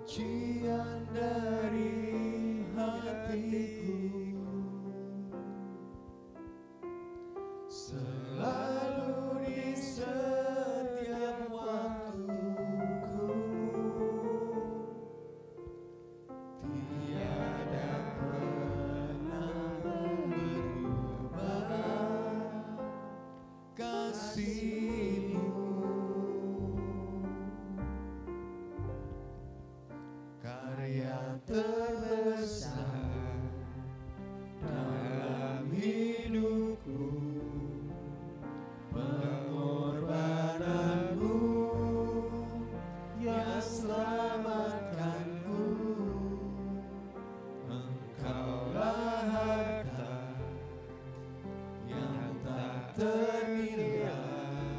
pujian dari hatiku, selalu di setiap waktuku, tiada pernah berubah kasih-Mu. Karya terbesar dalam hidupku, pengorbanan-Mu yang selamatkanku. Engkaulah harta yang tak ternilai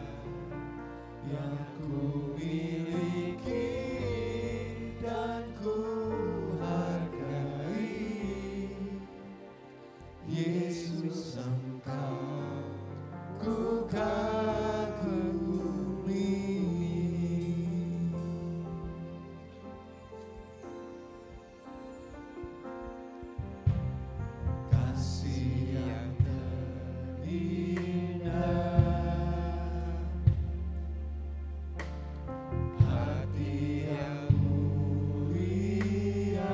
yang ku miliki dan ku hargai. Yesus, Engkau ku kagumi. Kasih yang terindah, hati yang mulia,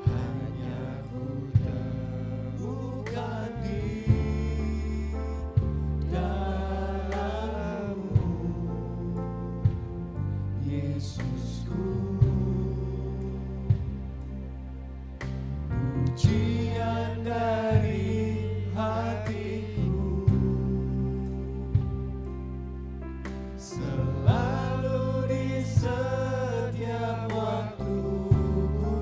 hanya ku temukan di dalam-Mu, Yesusku. Pujian dari hatiku, selalu di setiap waktuku,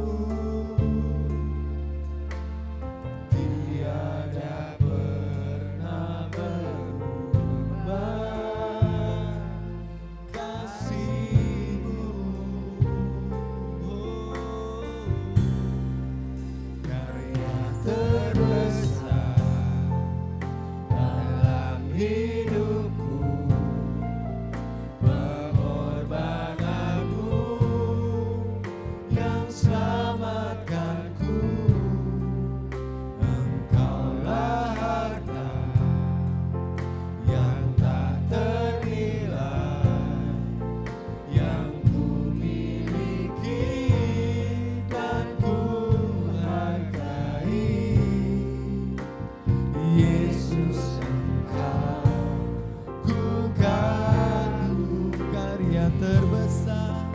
tiada pernah berubah kasih-Mu. Karya terbesar dalam hidupku, pengorbanan-Mu yang selamatkanku. Engkaulah harta yang tak ternilai yang ku miliki dan ku hargai. Yesus, Engkau ku kagum. Karya terbesar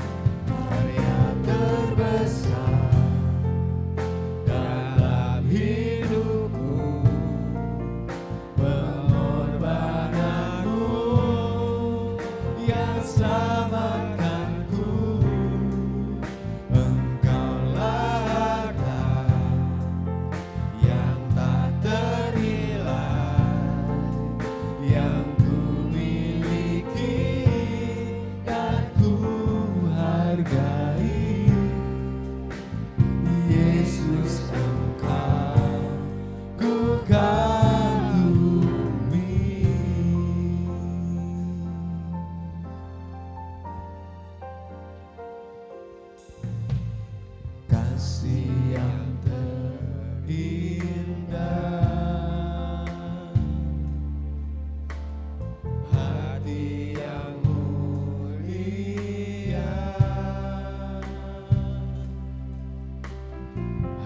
dalam hidupku, pengorbanan-Mu yang selamatkanku. Engkaulah harta yang tak ternilai yang ku miliki dan ku hargai. Yesus, Engkau ku kagumi. Kasih yang terindah, hati yang mulia,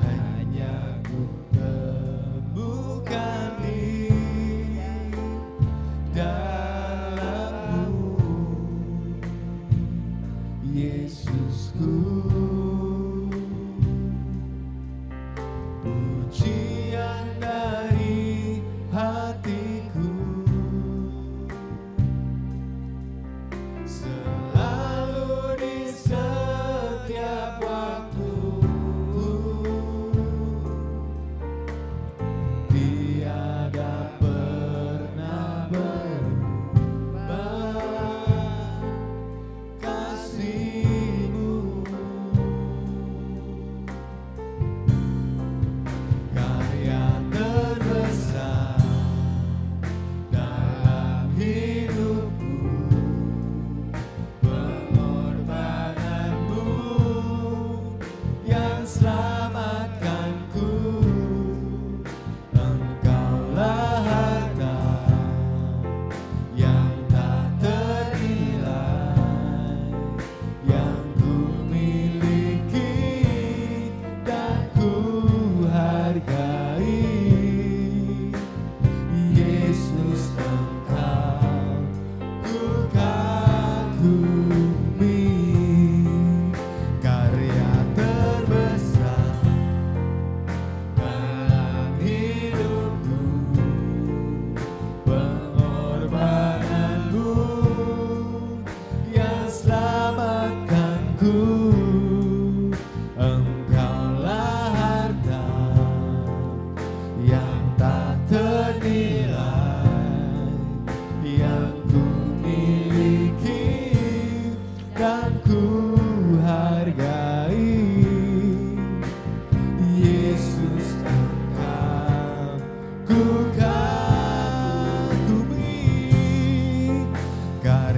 hanya ku temukan di dalam-Mu, Yesusku.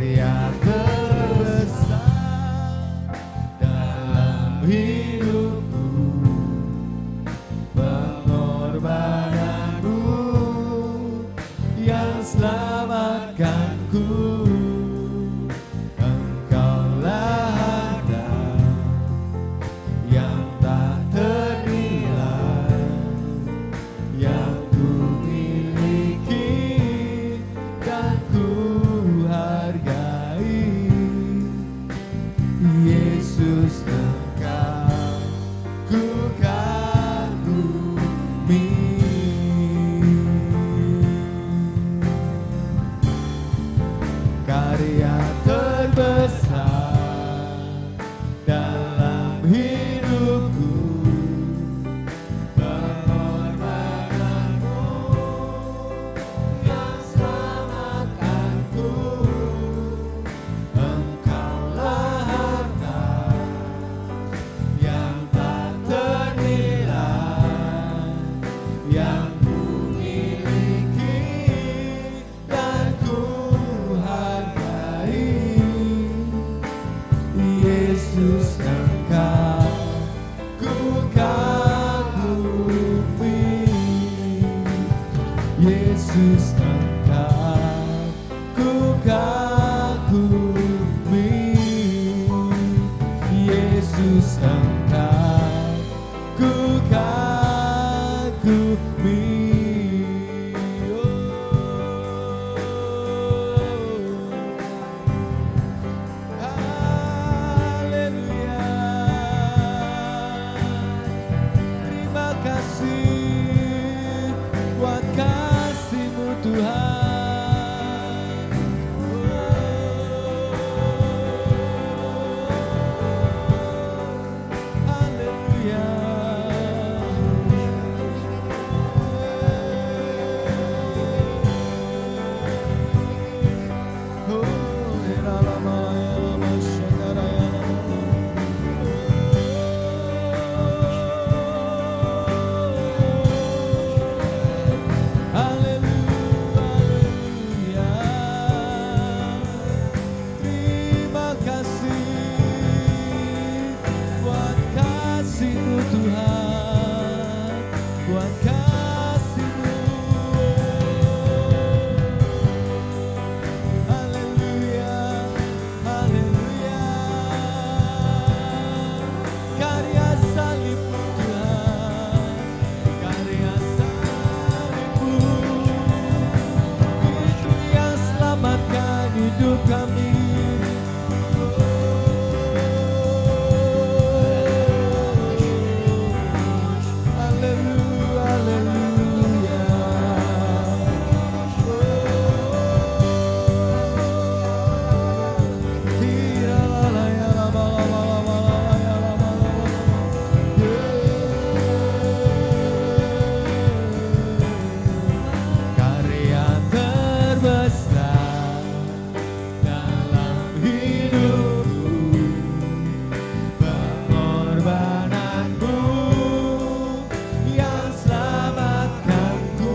karya terbesar dalam hidupku, pengorbananmu yang selamatkanku. Engkaulah harta yang tak ternilai, yang ku miliki dan ku hargai. Yesus, Engkau ku kagumi. Karya terbesar dalam hidupku, pengorbananmu yang selamatkanku. Engkaulah harta yang tak ternilai, yang ku miliki dan ku hargai. Yesus, Engkau ku kagumi. Yesus, Engkau ku kagumi. Yesus, Engkau ku kagumi. Haleluya. Terima kasih buat kasih-Mu Tuhan. Haleluya. Terima kasih buat kasih-Mu Tuhan, buat kasih-Mu. Haleluya, haleluya. Karya salib-Mu Tuhan, karya salib-Mu, itu yang selamatkan hidup kami. Haleluya, haleluya. Karya terbesar dalam hidupku, pengorbananmu yang selamatkanku.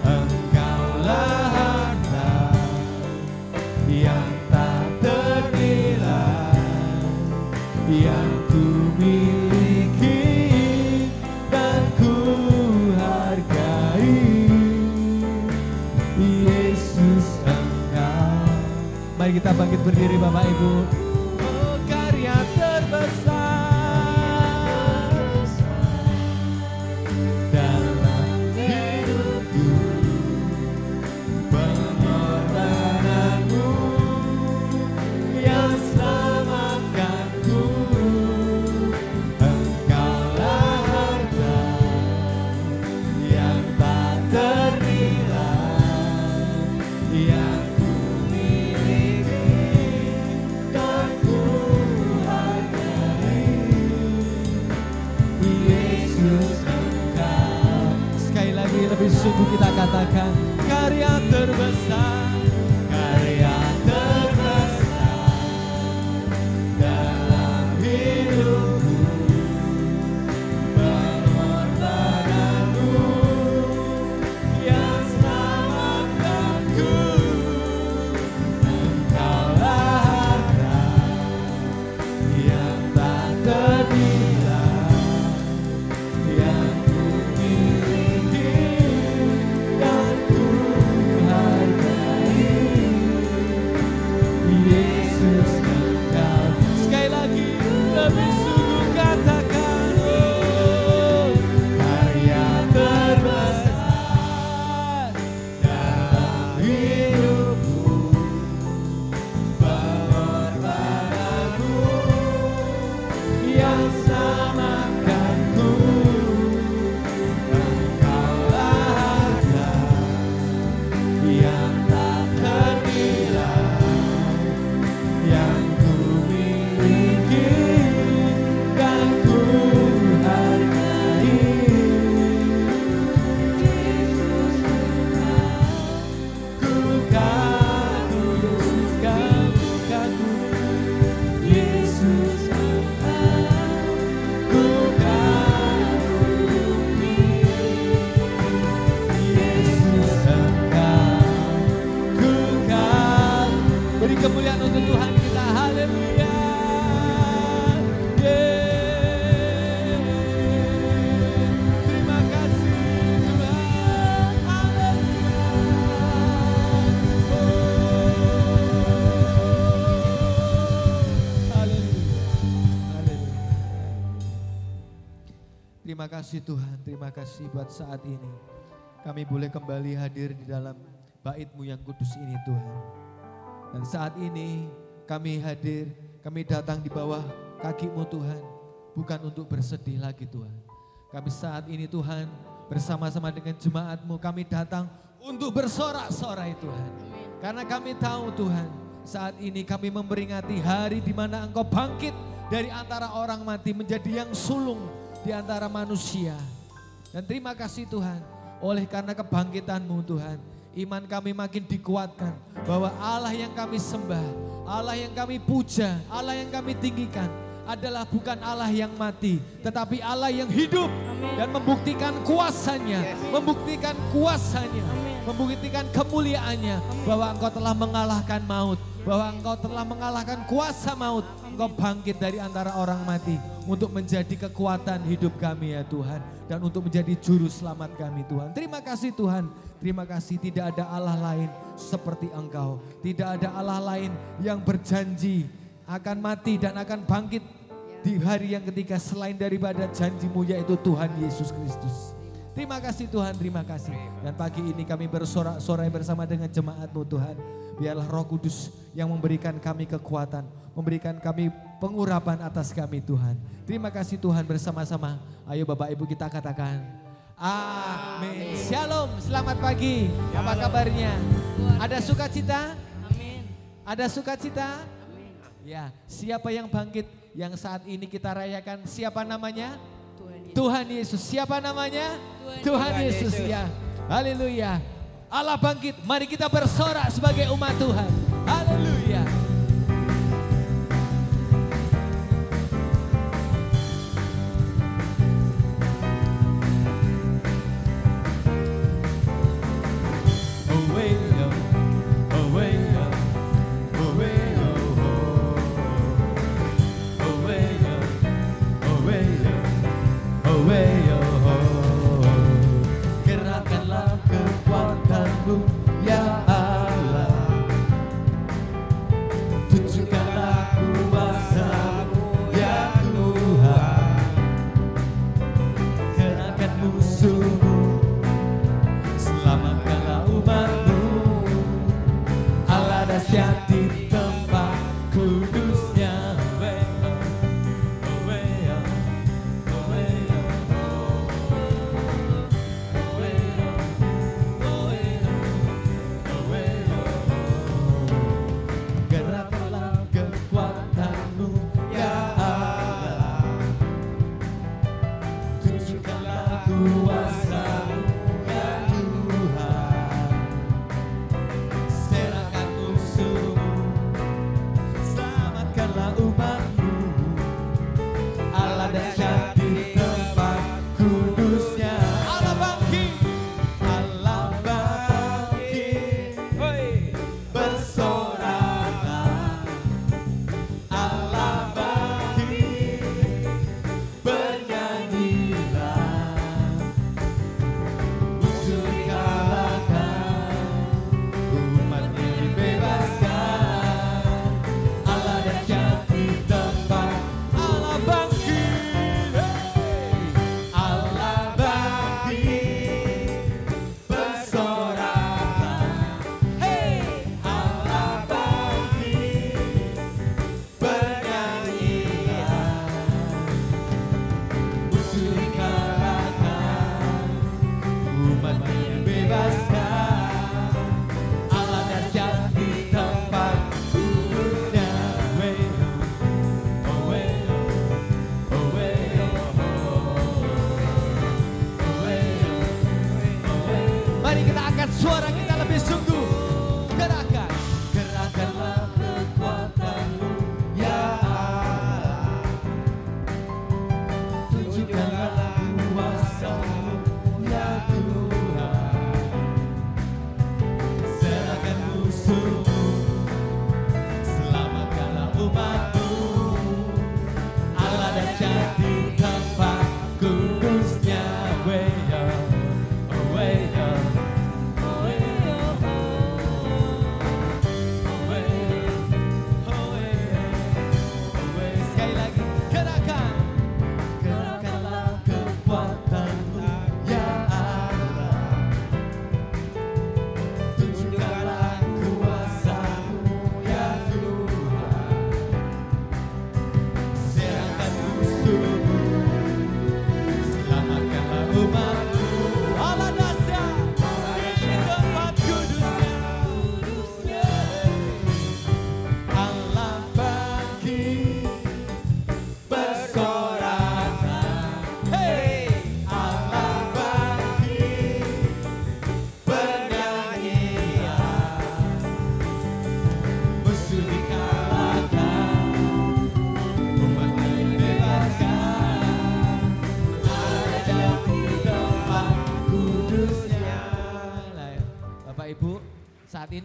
Engkaulah harta yang tak ternilai, yang ku miliki dan ku hargai. Yesus, Engkau. Mari kita bangkit berdiri Bapak Ibu. Oh, karya terbesar dalam hidupku, pengorbananmu yang selamatkanku. Engkaulah harta yang tak ternilai, yang ku miliki dan ku hargai. Yesus, Engkau. Sekali lagi lebih sungguh kita katakan, karya terbesar, karya terbesar dalam hidupku, pengorbananmu yang selamatkanku. kemuliaan untuk Tuhan kita. Haleluya. Terima kasih Tuhan. Haleluya. Haleluya. Haleluya. Terima kasih Tuhan, terima kasih buat saat ini. Kami boleh kembali hadir di dalam bait-Mu yang kudus ini Tuhan. Dan saat ini kami hadir, kami datang di bawah kaki-Mu Tuhan. Bukan untuk bersedih lagi Tuhan. Kami saat ini Tuhan bersama-sama dengan jemaat-Mu kami datang untuk bersorak-sorai Tuhan. Karena kami tahu Tuhan saat ini kami memperingati hari di mana Engkau bangkit dari antara orang mati menjadi yang sulung di antara manusia. Dan terima kasih Tuhan. Oleh karena kebangkitan-Mu Tuhan, iman kami makin dikuatkan bahwa Allah yang kami sembah, Allah yang kami puja, Allah yang kami tinggikan adalah bukan Allah yang mati, tetapi Allah yang hidup. Amin. Dan membuktikan kuasanya, membuktikan kuasanya, membuktikan kemuliaannya. Amin. Bahwa Engkau telah mengalahkan maut, bahwa Engkau telah mengalahkan kuasa maut. Engkau bangkit dari antara orang mati untuk menjadi kekuatan hidup kami ya Tuhan. Dan untuk menjadi juru selamat kami Tuhan. Terima kasih Tuhan. Terima kasih, tidak ada Allah lain seperti Engkau. Tidak ada Allah lain yang berjanji akan mati dan akan bangkit di hari yang ketiga selain daripada janji-Mu yaitu Tuhan Yesus Kristus. Terima kasih Tuhan, terima kasih. Dan pagi ini kami bersorak-sorai bersama dengan jemaat-Mu Tuhan. Biarlah Roh Kudus yang memberikan kami kekuatan, memberikan kami pengurapan atas kami Tuhan. Terima kasih Tuhan, bersama-sama. Ayo Bapak Ibu kita katakan amin. Shalom, selamat pagi. Apa kabarnya? Ada sukacita? Amin. Ada sukacita? Amin. Ya, siapa yang bangkit yang saat ini kita rayakan? Siapa namanya? Tuhan Yesus. Siapa namanya? Tuhan Yesus. Ya. Haleluya. Allah bangkit. Mari kita bersorak sebagai umat Tuhan. Haleluya. Gerakkanlah kekuatan-Mu ya Allah. Serahkan musuh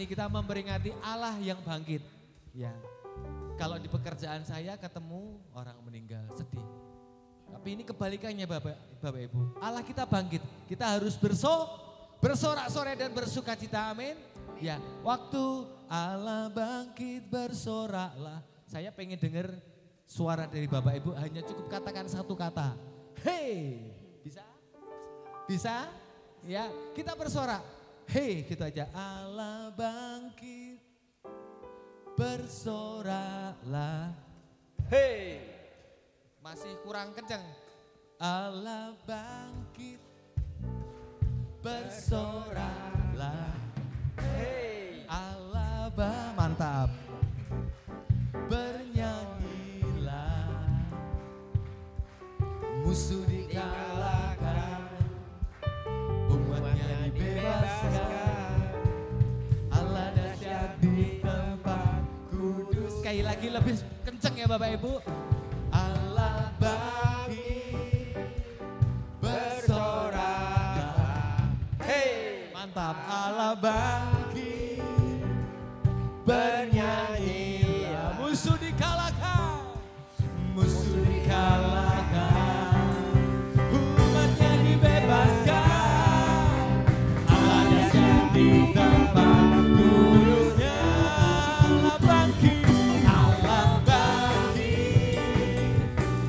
kita memperingati Allah yang bangkit. Ya, kalau di pekerjaan saya ketemu orang meninggal, sedih. Tapi ini kebalikannya Bapak Ibu. Allah kita bangkit, kita harus bersorak-sorai dan bersuka cita, amin. Ya, waktu Allah bangkit bersoraklah. Saya pengen dengar suara dari Bapak Ibu, hanya cukup katakan satu kata. Hey, bisa? Bisa? Ya, kita bersorak. Hey, gitu aja. Allah bangkit bersoraklah. Hey, masih kurang kencang. Allah bangkit bersoraklah. Hey, Allah mantap. Bernyanyilah, musuh dikalahkan, umatnya dibebaskan. Allah dahsyat di tempat kudus. Sekali lagi lebih kenceng ya Bapak Ibu. Allah bangkit bersorak. Hey, mantap. Allah bangkit bernyanyi. Musuh dikalahkan, musuh dikalahkan, umatnya dibebaskan. Allah dahsyat di tempat kudusnya. Allah bangkit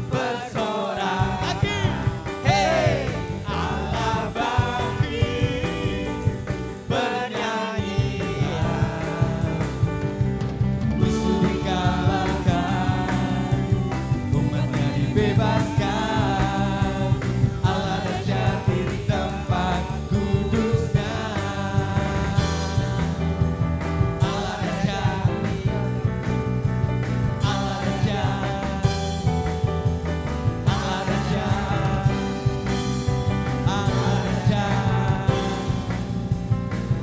bersorak lagi. Hey, Allah bangkit bernyanyi. Musuh dikalahkan, umatnya dibebaskan. Allah dahsyat di tempat kudusnya. Allah dahsyat, Allah dahsyat, Allah dahsyat, Allah dahsyat,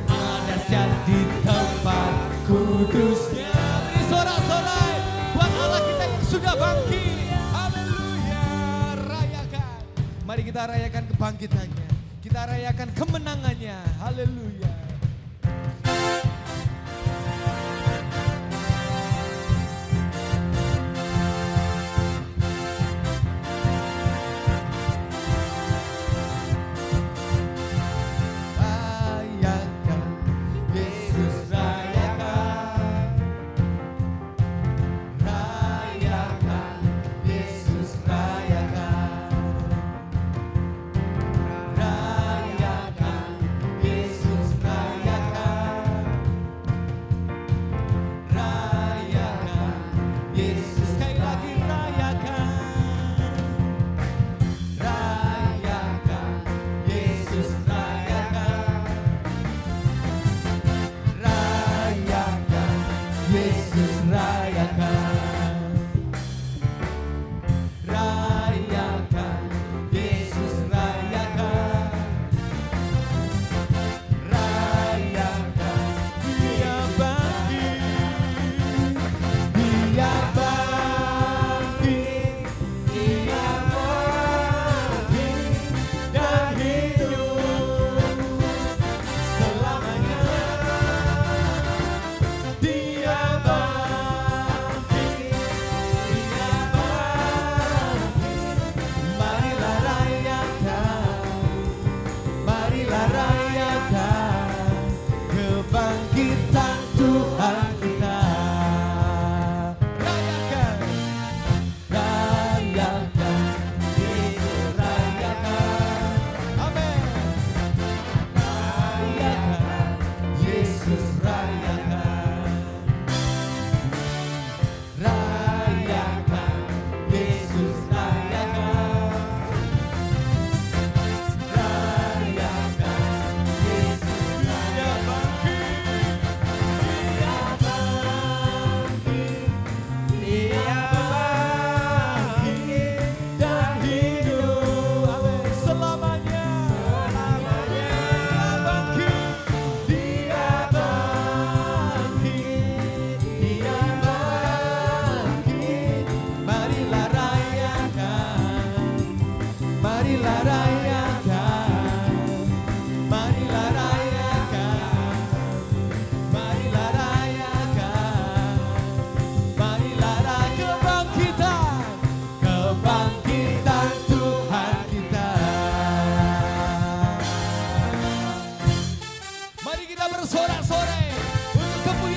Allah dahsyat di tempat kudusnya. Beri sorak-sorai buat Allah kita yang sudah bangkit. Haleluya, rayakan. Mari kita rayakan kebangkitannya. Kita rayakan kemenangannya. Haleluya. Rayakan, Yesus rayakan. Rayakan, Yesus rayakan. Rayakan, Yesus rayakan.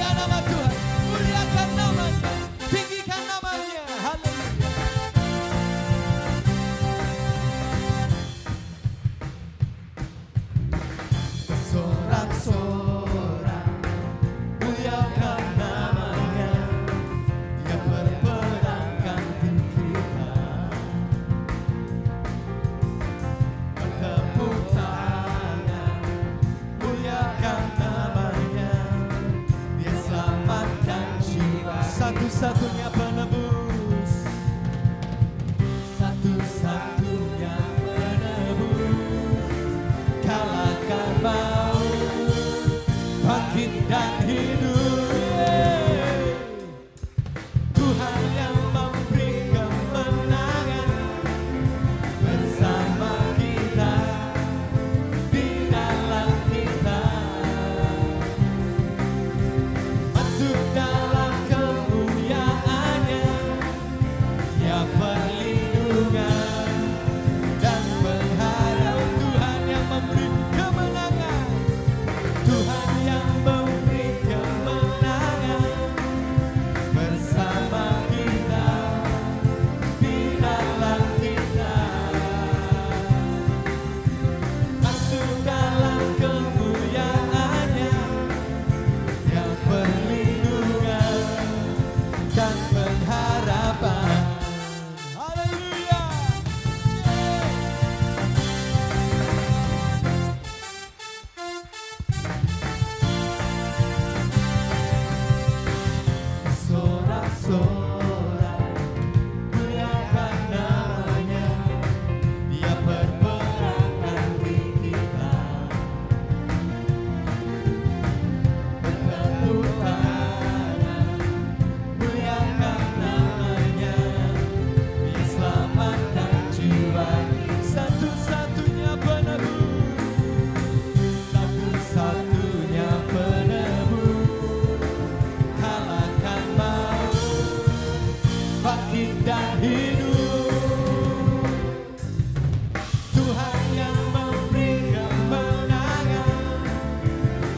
Muliakan nama Tuhan, muliakan namanya, tinggikan namanya. Haleluya. Sorak-sorak muliakan namanya, yang berperang ganti kita. Bertepuk tangan muliakan namanya, dia selamatkan jiwa. Satu-satunya penebus, satu-satunya penebus, kalahkan maut, bangkit dan hidup. Tuhan yang memberi kemenangan bersama kita, di dalam kita, masuk dalam kemuliaannya, ya perlindungan dan pengharap. Tuhan yang memberi kemenangan, Tuhan yang memberi kemenangan bersama kita, di dalam kita, masuk dalam kemuliaannya, yang perlindungan dan pengharapan. Haleluya. Sorak-sorak muliakan namanya, dia berperang ganti kita. Bertepuk tangan muliakan namanya, dia selamatkan jiwa. Satu-satunya penebus, satu-satunya penebus, kalahkan maut, bangkit dan hidup. Tuhan yang memberi kemenangan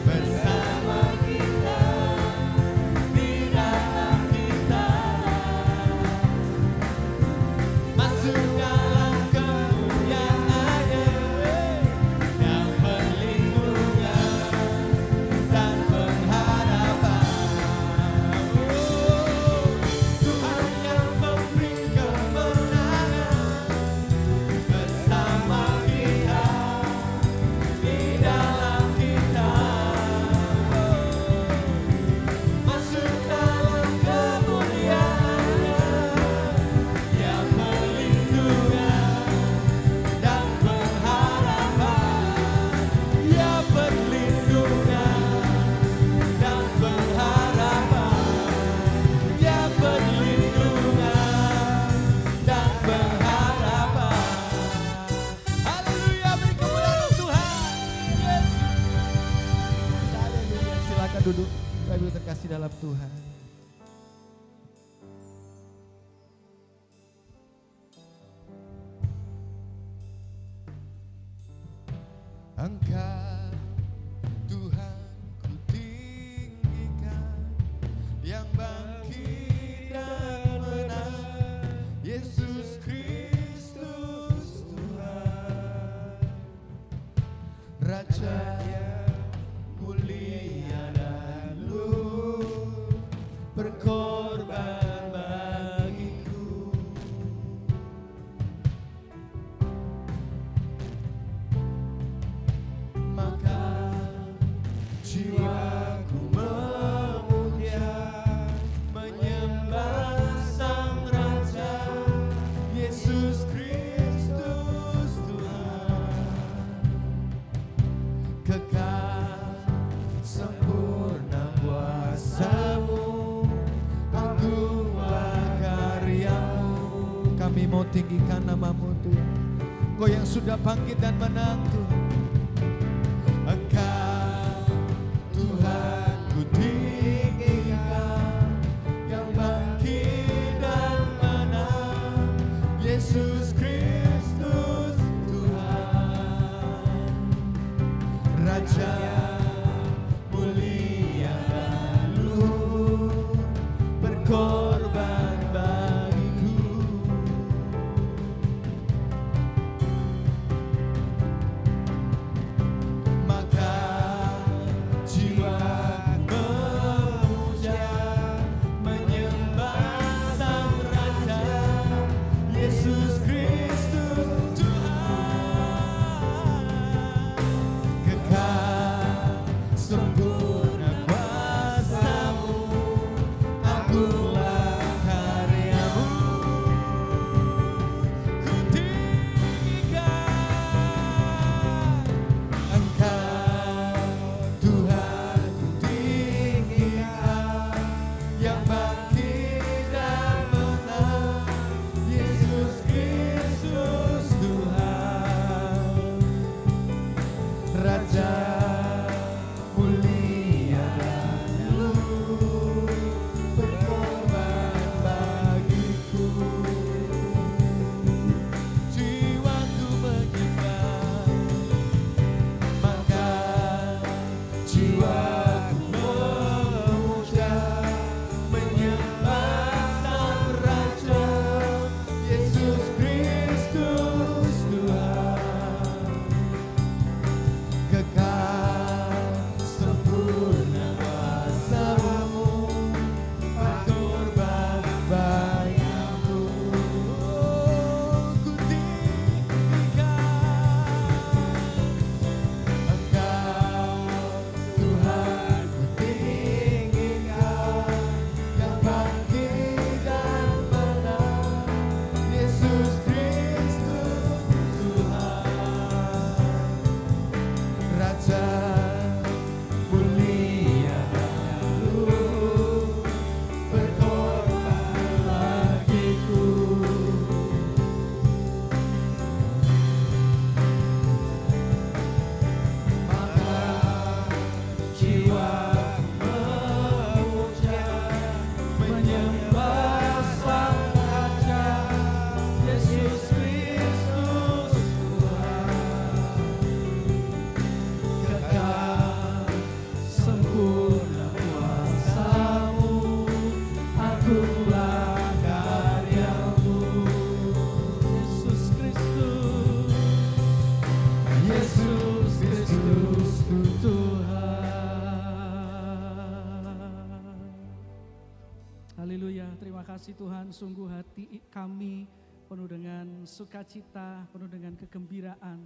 bersama kita, di dalam kita, masuk dalam kemuliaannya, yang perlindungan dan pengharapan. Tuhan yang memberi kemenangan bersama kita, di dalam kita, masuk dalam kemuliaannya, yang perlindungan dan pengharapan, ya perlindungan dan pengharapan, ya perlindungan dan pengharapan. Haleluya, beri kemuliaan Tuhan Yesus. Haleluya, silakan duduk, Bapak Ibu terkasih dalam Tuhan. Engkau Tuhan ku tinggikan, yang bangkit dan menang, Yesus Kristus Tuhan. Raja yang mulia dan luhur, berkorban bagiku. Maka jiwaku memuja, menyembah Sang Raja, Yesus Kristus Tuhan. Kekal sempurna kuasa-Mu, agunglah karya-Mu. Kami mau tinggikan nama-Mu Tuhan, Engkau yang sudah bangkit dan menang Tuhan. Engkau Tuhan ku tinggikan, yang bangkit dan menang, Yesus Kristus Tuhan. Raja mulia dan luhur, Haleluya, terima kasih Tuhan, sungguh hati kami penuh dengan sukacita, penuh dengan kegembiraan.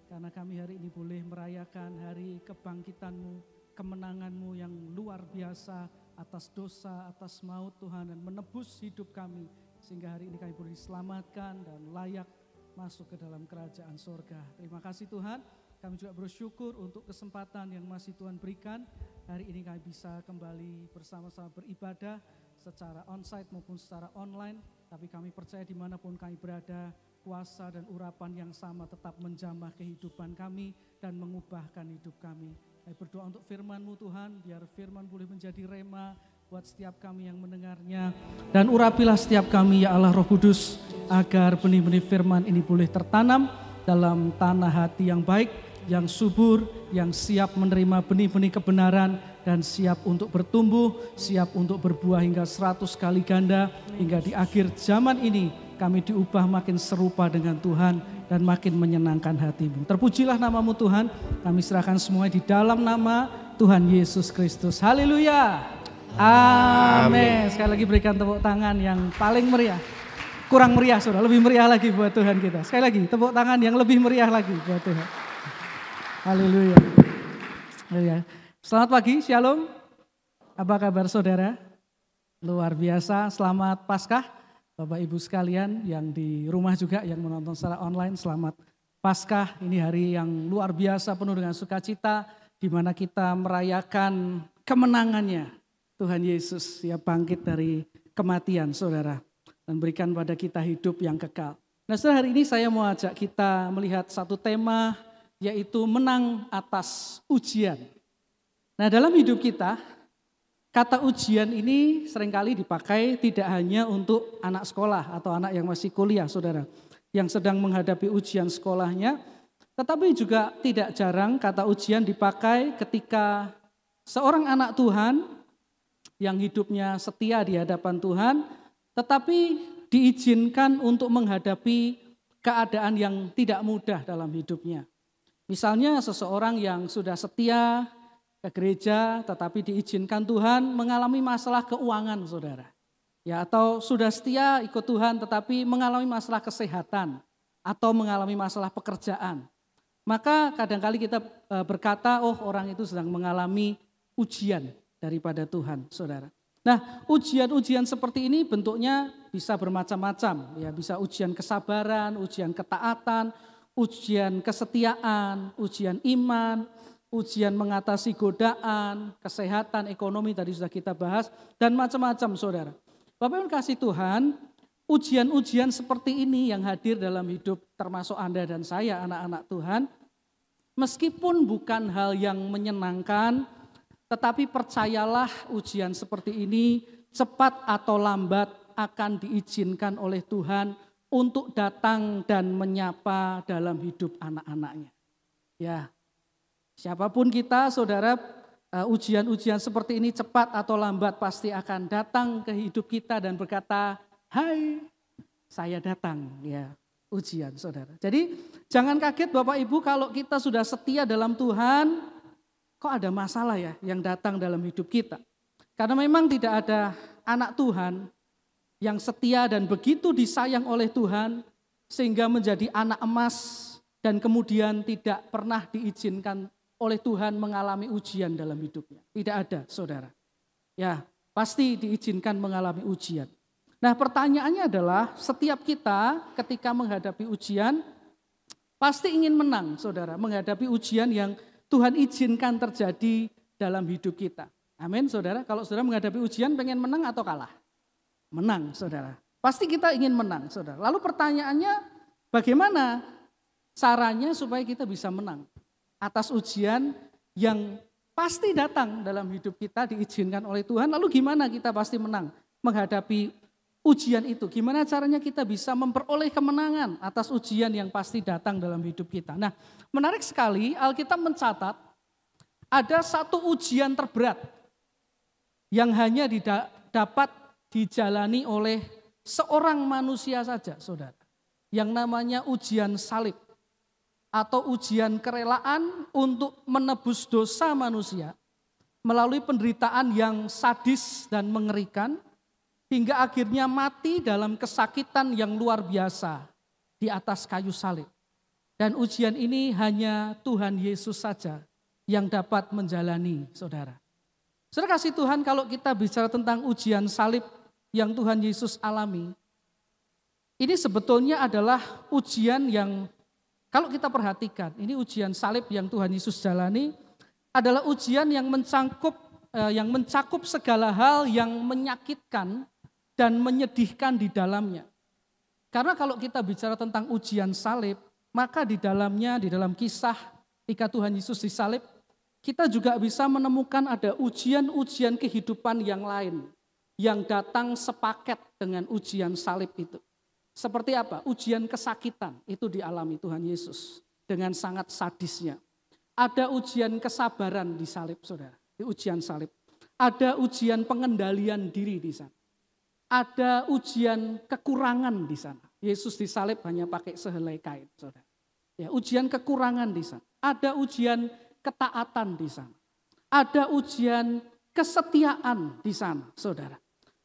Karena kami hari ini boleh merayakan hari kebangkitan-Mu, kemenangan-Mu yang luar biasa atas dosa, atas maut Tuhan, dan menebus hidup kami. Sehingga hari ini kami boleh diselamatkan dan layak masuk ke dalam kerajaan sorga. Terima kasih Tuhan, kami juga bersyukur untuk kesempatan yang masih Tuhan berikan. Hari ini kami bisa kembali bersama-sama beribadah secara onsite maupun secara online, tapi kami percaya dimanapun kami berada, kuasa dan urapan yang sama tetap menjamah kehidupan kami dan mengubahkan hidup kami. Kami berdoa untuk firman-Mu Tuhan, biar firman boleh menjadi rema buat setiap kami yang mendengarnya, dan urapilah setiap kami ya Allah Roh Kudus, agar benih-benih firman ini boleh tertanam dalam tanah hati yang baik, yang subur, yang siap menerima benih-benih kebenaran, dan siap untuk bertumbuh, siap untuk berbuah hingga 100 kali ganda, hingga di akhir zaman ini kami diubah makin serupa dengan Tuhan dan makin menyenangkan hati-Mu. Terpujilah nama-Mu Tuhan, kami serahkan semua di dalam nama Tuhan Yesus Kristus. Haleluya. Amin. Sekali lagi berikan tepuk tangan yang paling meriah. Kurang meriah saudara, lebih meriah lagi buat Tuhan kita. Sekali lagi tepuk tangan yang lebih meriah lagi buat Tuhan. Haleluya. Haleluya. Selamat pagi, Shalom. Apa kabar saudara? Luar biasa, selamat Paskah. Bapak Ibu sekalian yang di rumah juga, yang menonton secara online, selamat Paskah. Ini hari yang luar biasa penuh dengan sukacita, di mana kita merayakan kemenangannya. Tuhan Yesus, Dia bangkit dari kematian saudara, dan berikan pada kita hidup yang kekal. Nah saudara, hari ini saya mau ajak kita melihat satu tema, yaitu menang atas ujian. Nah dalam hidup kita, kata ujian ini seringkali dipakai tidak hanya untuk anak sekolah atau anak yang masih kuliah saudara, yang sedang menghadapi ujian sekolahnya, tetapi juga tidak jarang kata ujian dipakai ketika seorang anak Tuhan yang hidupnya setia di hadapan Tuhan, tetapi diizinkan untuk menghadapi keadaan yang tidak mudah dalam hidupnya. Misalnya seseorang yang sudah setia ke gereja, tetapi diizinkan Tuhan mengalami masalah keuangan saudara. Ya, atau sudah setia ikut Tuhan tetapi mengalami masalah kesehatan atau mengalami masalah pekerjaan. Maka kadang-kali kita berkata, oh orang itu sedang mengalami ujian daripada Tuhan saudara. Nah ujian-ujian seperti ini bentuknya bisa bermacam-macam. Ya, bisa ujian kesabaran, ujian ketaatan, ujian kesetiaan, ujian iman, ujian mengatasi godaan, kesehatan, ekonomi tadi sudah kita bahas, dan macam-macam saudara. Bapak Ibu kasih Tuhan, ujian-ujian seperti ini yang hadir dalam hidup termasuk Anda dan saya, anak-anak Tuhan, meskipun bukan hal yang menyenangkan, tetapi percayalah ujian seperti ini cepat atau lambat akan diizinkan oleh Tuhan untuk datang dan menyapa dalam hidup anak-anaknya. Ya, siapapun kita saudara, ujian-ujian seperti ini cepat atau lambat pasti akan datang ke hidup kita dan berkata, hai saya datang, ya ujian saudara. Jadi jangan kaget Bapak Ibu kalau kita sudah setia dalam Tuhan, kok ada masalah ya yang datang dalam hidup kita. Karena memang tidak ada anak Tuhan yang setia dan begitu disayang oleh Tuhan sehingga menjadi anak emas dan kemudian tidak pernah diizinkan oleh Tuhan mengalami ujian dalam hidupnya. Tidak ada saudara. Ya pasti diizinkan mengalami ujian. Nah pertanyaannya adalah setiap kita ketika menghadapi ujian pasti ingin menang saudara. Menghadapi ujian yang Tuhan izinkan terjadi dalam hidup kita. Amin saudara. Kalau saudara menghadapi ujian pengen menang atau kalah? Menang saudara. Pasti kita ingin menang saudara. Lalu pertanyaannya bagaimana caranya supaya kita bisa menang atas ujian yang pasti datang dalam hidup kita diizinkan oleh Tuhan. Lalu gimana kita pasti menang menghadapi ujian itu? Gimana caranya kita bisa memperoleh kemenangan atas ujian yang pasti datang dalam hidup kita? Nah menarik sekali Alkitab mencatat ada satu ujian terberat yang hanya dapat dijalani oleh seorang manusia saja saudara. Yang namanya ujian salib. Atau ujian kerelaan untuk menebus dosa manusia melalui penderitaan yang sadis dan mengerikan, hingga akhirnya mati dalam kesakitan yang luar biasa di atas kayu salib. Dan ujian ini hanya Tuhan Yesus saja yang dapat menjalani, saudara. Saudara kasih Tuhan, kalau kita bicara tentang ujian salib yang Tuhan Yesus alami, ini sebetulnya adalah ujian yang kalau kita perhatikan, ini ujian salib yang Tuhan Yesus jalani adalah ujian yang mencakup segala hal yang menyakitkan dan menyedihkan di dalamnya. Karena kalau kita bicara tentang ujian salib, maka di dalamnya, di dalam kisah ketika Tuhan Yesus disalib, kita juga bisa menemukan ada ujian-ujian kehidupan yang lain yang datang sepaket dengan ujian salib itu. Seperti apa? Ujian kesakitan itu dialami Tuhan Yesus dengan sangat sadisnya. Ada ujian kesabaran di salib, saudara, di ujian salib. Ada ujian pengendalian diri di sana. Ada ujian kekurangan di sana. Yesus disalib hanya pakai sehelai kain, saudara. Ya, ujian kekurangan di sana. Ada ujian ketaatan di sana. Ada ujian kesetiaan di sana, saudara.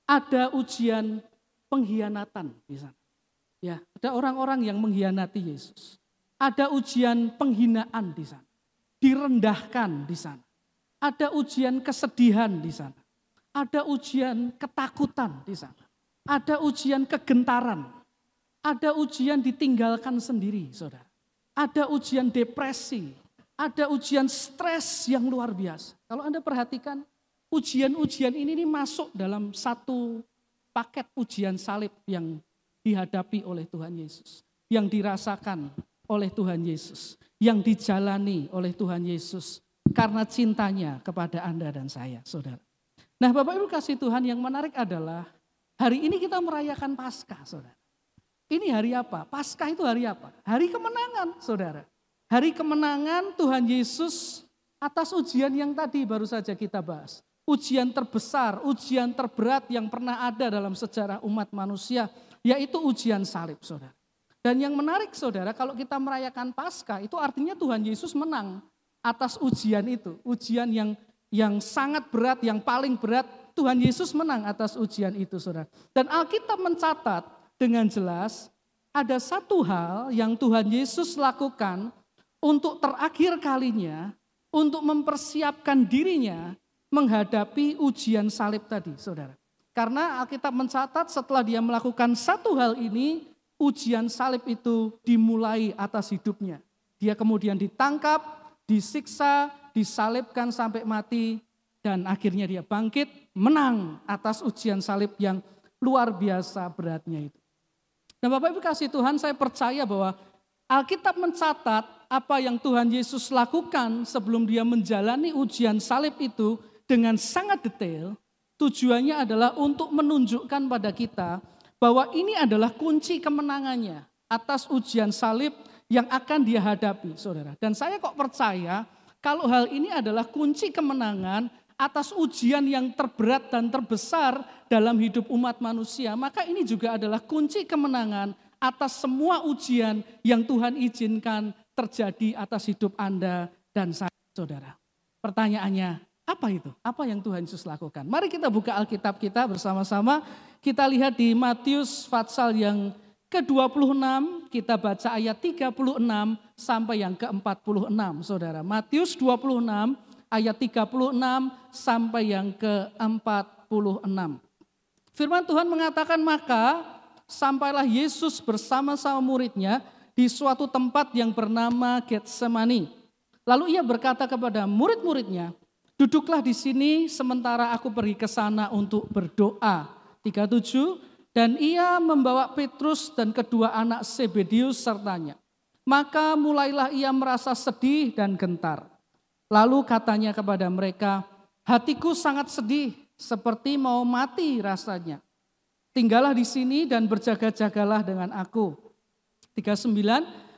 Ada ujian pengkhianatan di sana. Ya, ada orang-orang yang mengkhianati Yesus. Ada ujian penghinaan di sana. Direndahkan di sana. Ada ujian kesedihan di sana. Ada ujian ketakutan di sana. Ada ujian kegentaran. Ada ujian ditinggalkan sendiri, saudara. Ada ujian depresi. Ada ujian stres yang luar biasa. Kalau Anda perhatikan, ujian-ujian ini masuk dalam satu paket ujian salib yang dihadapi oleh Tuhan Yesus. Yang dirasakan oleh Tuhan Yesus. Yang dijalani oleh Tuhan Yesus. Karena cintanya kepada Anda dan saya, saudara. Nah, Bapak Ibu kasih Tuhan, yang menarik adalah hari ini kita merayakan Paskah, saudara. Ini hari apa? Paskah itu hari apa? Hari kemenangan, saudara. Hari kemenangan Tuhan Yesus atas ujian yang tadi baru saja kita bahas. Ujian terbesar, ujian terberat yang pernah ada dalam sejarah umat manusia, yaitu ujian salib, saudara. Dan yang menarik, saudara, kalau kita merayakan Paskah, itu artinya Tuhan Yesus menang atas ujian itu. Ujian yang sangat berat, yang paling berat, Tuhan Yesus menang atas ujian itu, saudara. Dan Alkitab mencatat dengan jelas, ada satu hal yang Tuhan Yesus lakukan untuk terakhir kalinya, untuk mempersiapkan dirinya menghadapi ujian salib tadi, saudara. Karena Alkitab mencatat setelah dia melakukan satu hal ini, ujian salib itu dimulai atas hidupnya. Dia kemudian ditangkap, disiksa, disalibkan sampai mati, dan akhirnya dia bangkit, menang atas ujian salib yang luar biasa beratnya itu. Nah, Bapak Ibu kasih Tuhan, saya percaya bahwa Alkitab mencatat apa yang Tuhan Yesus lakukan sebelum dia menjalani ujian salib itu dengan sangat detail. Tujuannya adalah untuk menunjukkan pada kita bahwa ini adalah kunci kemenangannya atas ujian salib yang akan dia hadapi, saudara. Dan saya kok percaya kalau hal ini adalah kunci kemenangan atas ujian yang terberat dan terbesar dalam hidup umat manusia, maka ini juga adalah kunci kemenangan atas semua ujian yang Tuhan izinkan terjadi atas hidup Anda dan saya, saudara. Pertanyaannya, apa itu? Apa yang Tuhan Yesus lakukan? Mari kita buka Alkitab kita bersama-sama. Kita lihat di Matius pasal yang ke-26, kita baca ayat 36 sampai yang ke-46, saudara. Matius 26 ayat 36 sampai yang ke-46. Firman Tuhan mengatakan, maka sampailah Yesus bersama-sama muridnya di suatu tempat yang bernama Getsemani. Lalu ia berkata kepada murid-muridnya, duduklah di sini sementara aku pergi ke sana untuk berdoa. 37, dan ia membawa Petrus dan kedua anak Zebedeus sertanya. Maka mulailah ia merasa sedih dan gentar. Lalu katanya kepada mereka, hatiku sangat sedih, seperti mau mati rasanya. Tinggallah di sini dan berjaga-jagalah dengan aku. 39,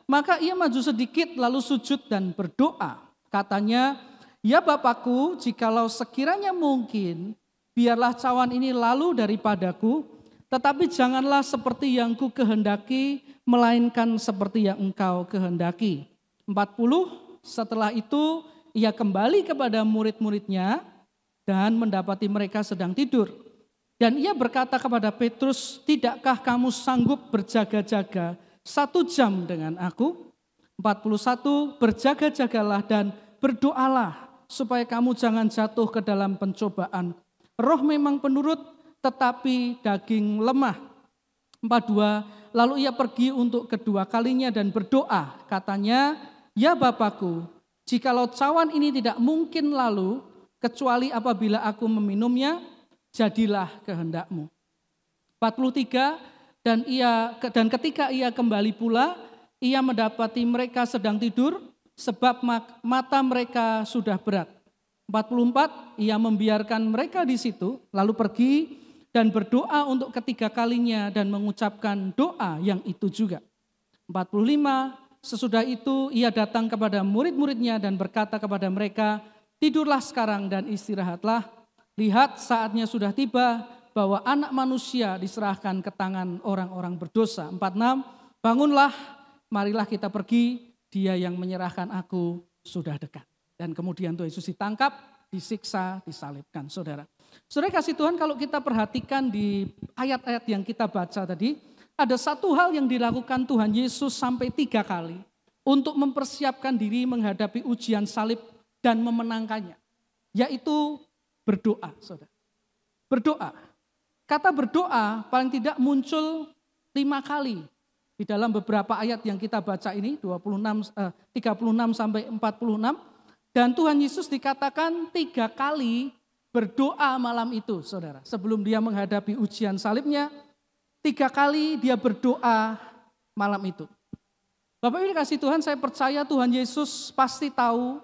maka ia maju sedikit lalu sujud dan berdoa. Katanya, ya Bapakku, jikalau sekiranya mungkin, biarlah cawan ini lalu daripadaku, tetapi janganlah seperti yang ku kehendaki, melainkan seperti yang engkau kehendaki. 40, setelah itu ia kembali kepada murid-muridnya dan mendapati mereka sedang tidur. Dan ia berkata kepada Petrus, tidakkah kamu sanggup berjaga-jaga 1 jam dengan aku? 41, berjaga-jagalah dan berdoalah supaya kamu jangan jatuh ke dalam pencobaan. Roh memang penurut tetapi daging lemah. 42, lalu ia pergi untuk kedua kalinya dan berdoa. Katanya, ya Bapakku, jikalau cawan ini tidak mungkin lalu, kecuali apabila aku meminumnya, jadilah kehendakmu. 43, dan ketika ia kembali pula, ia mendapati mereka sedang tidur, sebab mata mereka sudah berat. 44, ia membiarkan mereka di situ, lalu pergi dan berdoa untuk ketiga kalinya dan mengucapkan doa yang itu juga. 45, sesudah itu ia datang kepada murid-muridnya dan berkata kepada mereka, tidurlah sekarang dan istirahatlah. Lihat saatnya sudah tiba bahwa anak manusia diserahkan ke tangan orang-orang berdosa. 46, bangunlah, marilah kita pergi, dia yang menyerahkan aku sudah dekat. Dan kemudian Tuhan Yesus ditangkap, disiksa, disalibkan, saudara. Saudara kasih Tuhan, kalau kita perhatikan di ayat-ayat yang kita baca tadi, ada satu hal yang dilakukan Tuhan Yesus sampai 3 kali untuk mempersiapkan diri menghadapi ujian salib dan memenangkannya, yaitu berdoa, saudara. Berdoa. Kata berdoa paling tidak muncul 5 kali di dalam beberapa ayat yang kita baca ini, 36 sampai 46. Dan Tuhan Yesus dikatakan 3 kali berdoa malam itu, saudara. Sebelum dia menghadapi ujian salibnya, 3 kali dia berdoa malam itu. Bapak Ibu dikasih Tuhan, saya percaya Tuhan Yesus pasti tahu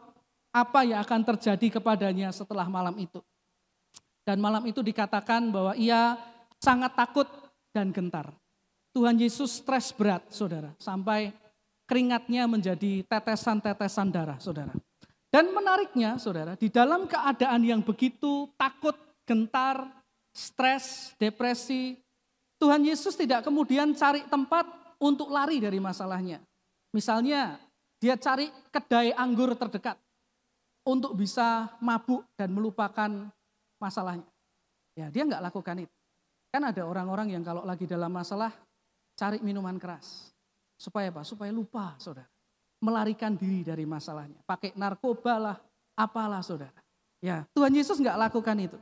apa yang akan terjadi kepadanya setelah malam itu. Dan malam itu dikatakan bahwa ia sangat takut dan gentar. Tuhan Yesus stres berat, saudara, sampai keringatnya menjadi tetesan-tetesan darah, saudara. Dan menariknya, saudara, di dalam keadaan yang begitu takut, gentar, stres, depresi, Tuhan Yesus tidak kemudian cari tempat untuk lari dari masalahnya. Misalnya, dia cari kedai anggur terdekat untuk bisa mabuk dan melupakan masalahnya. Ya, dia enggak lakukan itu. Kan ada orang-orang yang kalau lagi dalam masalah, cari minuman keras. Supaya apa? Supaya lupa, saudara. Melarikan diri dari masalahnya. Pakai narkoba lah, apalah, saudara. Ya, Tuhan Yesus enggak lakukan itu.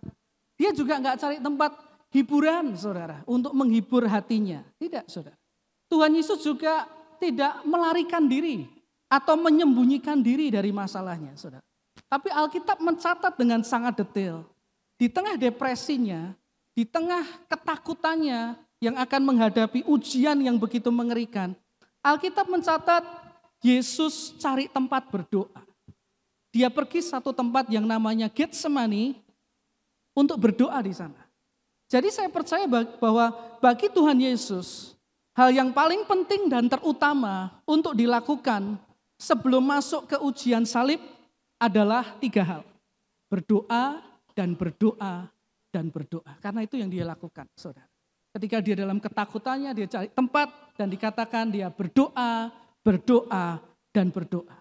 Dia juga enggak cari tempat hiburan, saudara, untuk menghibur hatinya. Tidak, saudara. Tuhan Yesus juga tidak melarikan diri atau menyembunyikan diri dari masalahnya, saudara. Tapi Alkitab mencatat dengan sangat detail. Di tengah depresinya, di tengah ketakutannya yang akan menghadapi ujian yang begitu mengerikan, Alkitab mencatat Yesus cari tempat berdoa. Dia pergi satu tempat yang namanya Getsemani untuk berdoa di sana. Jadi saya percaya bahwa bagi Tuhan Yesus, hal yang paling penting dan terutama untuk dilakukan sebelum masuk ke ujian salib adalah 3 hal. Berdoa dan berdoa dan berdoa. Karena itu yang dia lakukan, saudara. Ketika dia dalam ketakutannya, dia cari tempat dan dikatakan dia berdoa, berdoa, dan berdoa.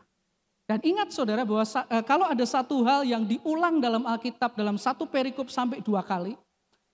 Dan ingat saudara bahwa kalau ada satu hal yang diulang dalam Alkitab dalam satu perikop sampai 2 kali,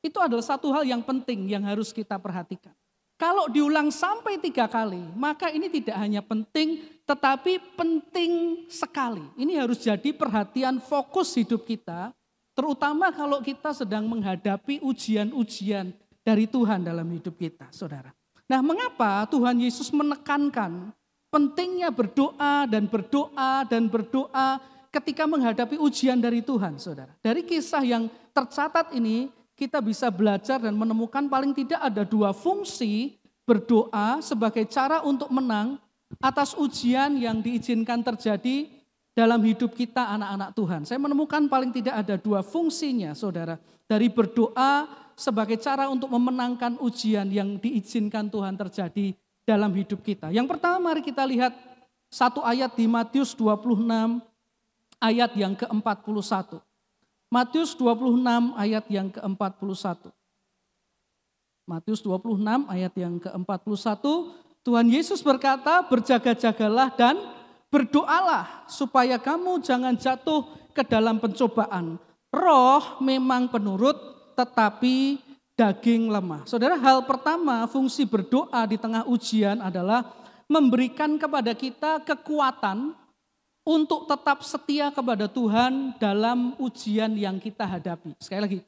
itu adalah satu hal yang penting yang harus kita perhatikan. Kalau diulang sampai 3 kali, maka ini tidak hanya penting, tetapi penting sekali. Ini harus jadi perhatian fokus hidup kita, terutama kalau kita sedang menghadapi ujian-ujian dari Tuhan dalam hidup kita, saudara. Nah, mengapa Tuhan Yesus menekankan pentingnya berdoa dan berdoa dan berdoa ketika menghadapi ujian dari Tuhan, saudara. Dari kisah yang tercatat ini, kita bisa belajar dan menemukan paling tidak ada 2 fungsi berdoa sebagai cara untuk menang atas ujian yang diizinkan terjadi dalam hidup kita anak-anak Tuhan. Saya menemukan paling tidak ada 2 fungsinya, saudara. Dari berdoa sebagai cara untuk memenangkan ujian yang diizinkan Tuhan terjadi dalam hidup kita. Yang pertama mari kita lihat satu ayat di Matius 26 ayat yang ke-41. Matius 26 ayat yang ke-41. Matius 26 ayat yang ke-41, Tuhan Yesus berkata, berjaga-jagalah dan berdoalah supaya kamu jangan jatuh ke dalam pencobaan. Roh memang penurut tetapi daging lemah. Saudara, hal pertama fungsi berdoa di tengah ujian adalah memberikan kepada kita kekuatan untuk tetap setia kepada Tuhan dalam ujian yang kita hadapi. Sekali lagi,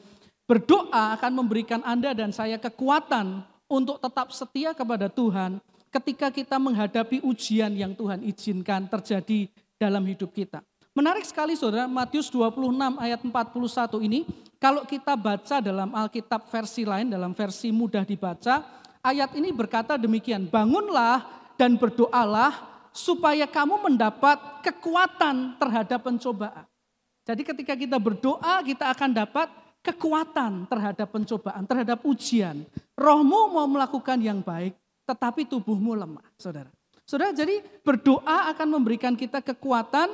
berdoa akan memberikan Anda dan saya kekuatan untuk tetap setia kepada Tuhan ketika kita menghadapi ujian yang Tuhan izinkan terjadi dalam hidup kita. Menarik sekali saudara, Matius 26 ayat 41 ini, kalau kita baca dalam Alkitab versi lain, dalam versi mudah dibaca, ayat ini berkata demikian, bangunlah dan berdoalah supaya kamu mendapat kekuatan terhadap pencobaan. Jadi ketika kita berdoa, kita akan dapat kekuatan terhadap pencobaan, terhadap ujian. Rohmu mau melakukan yang baik, tetapi tubuhmu lemah, saudara. Saudara, jadi berdoa akan memberikan kita kekuatan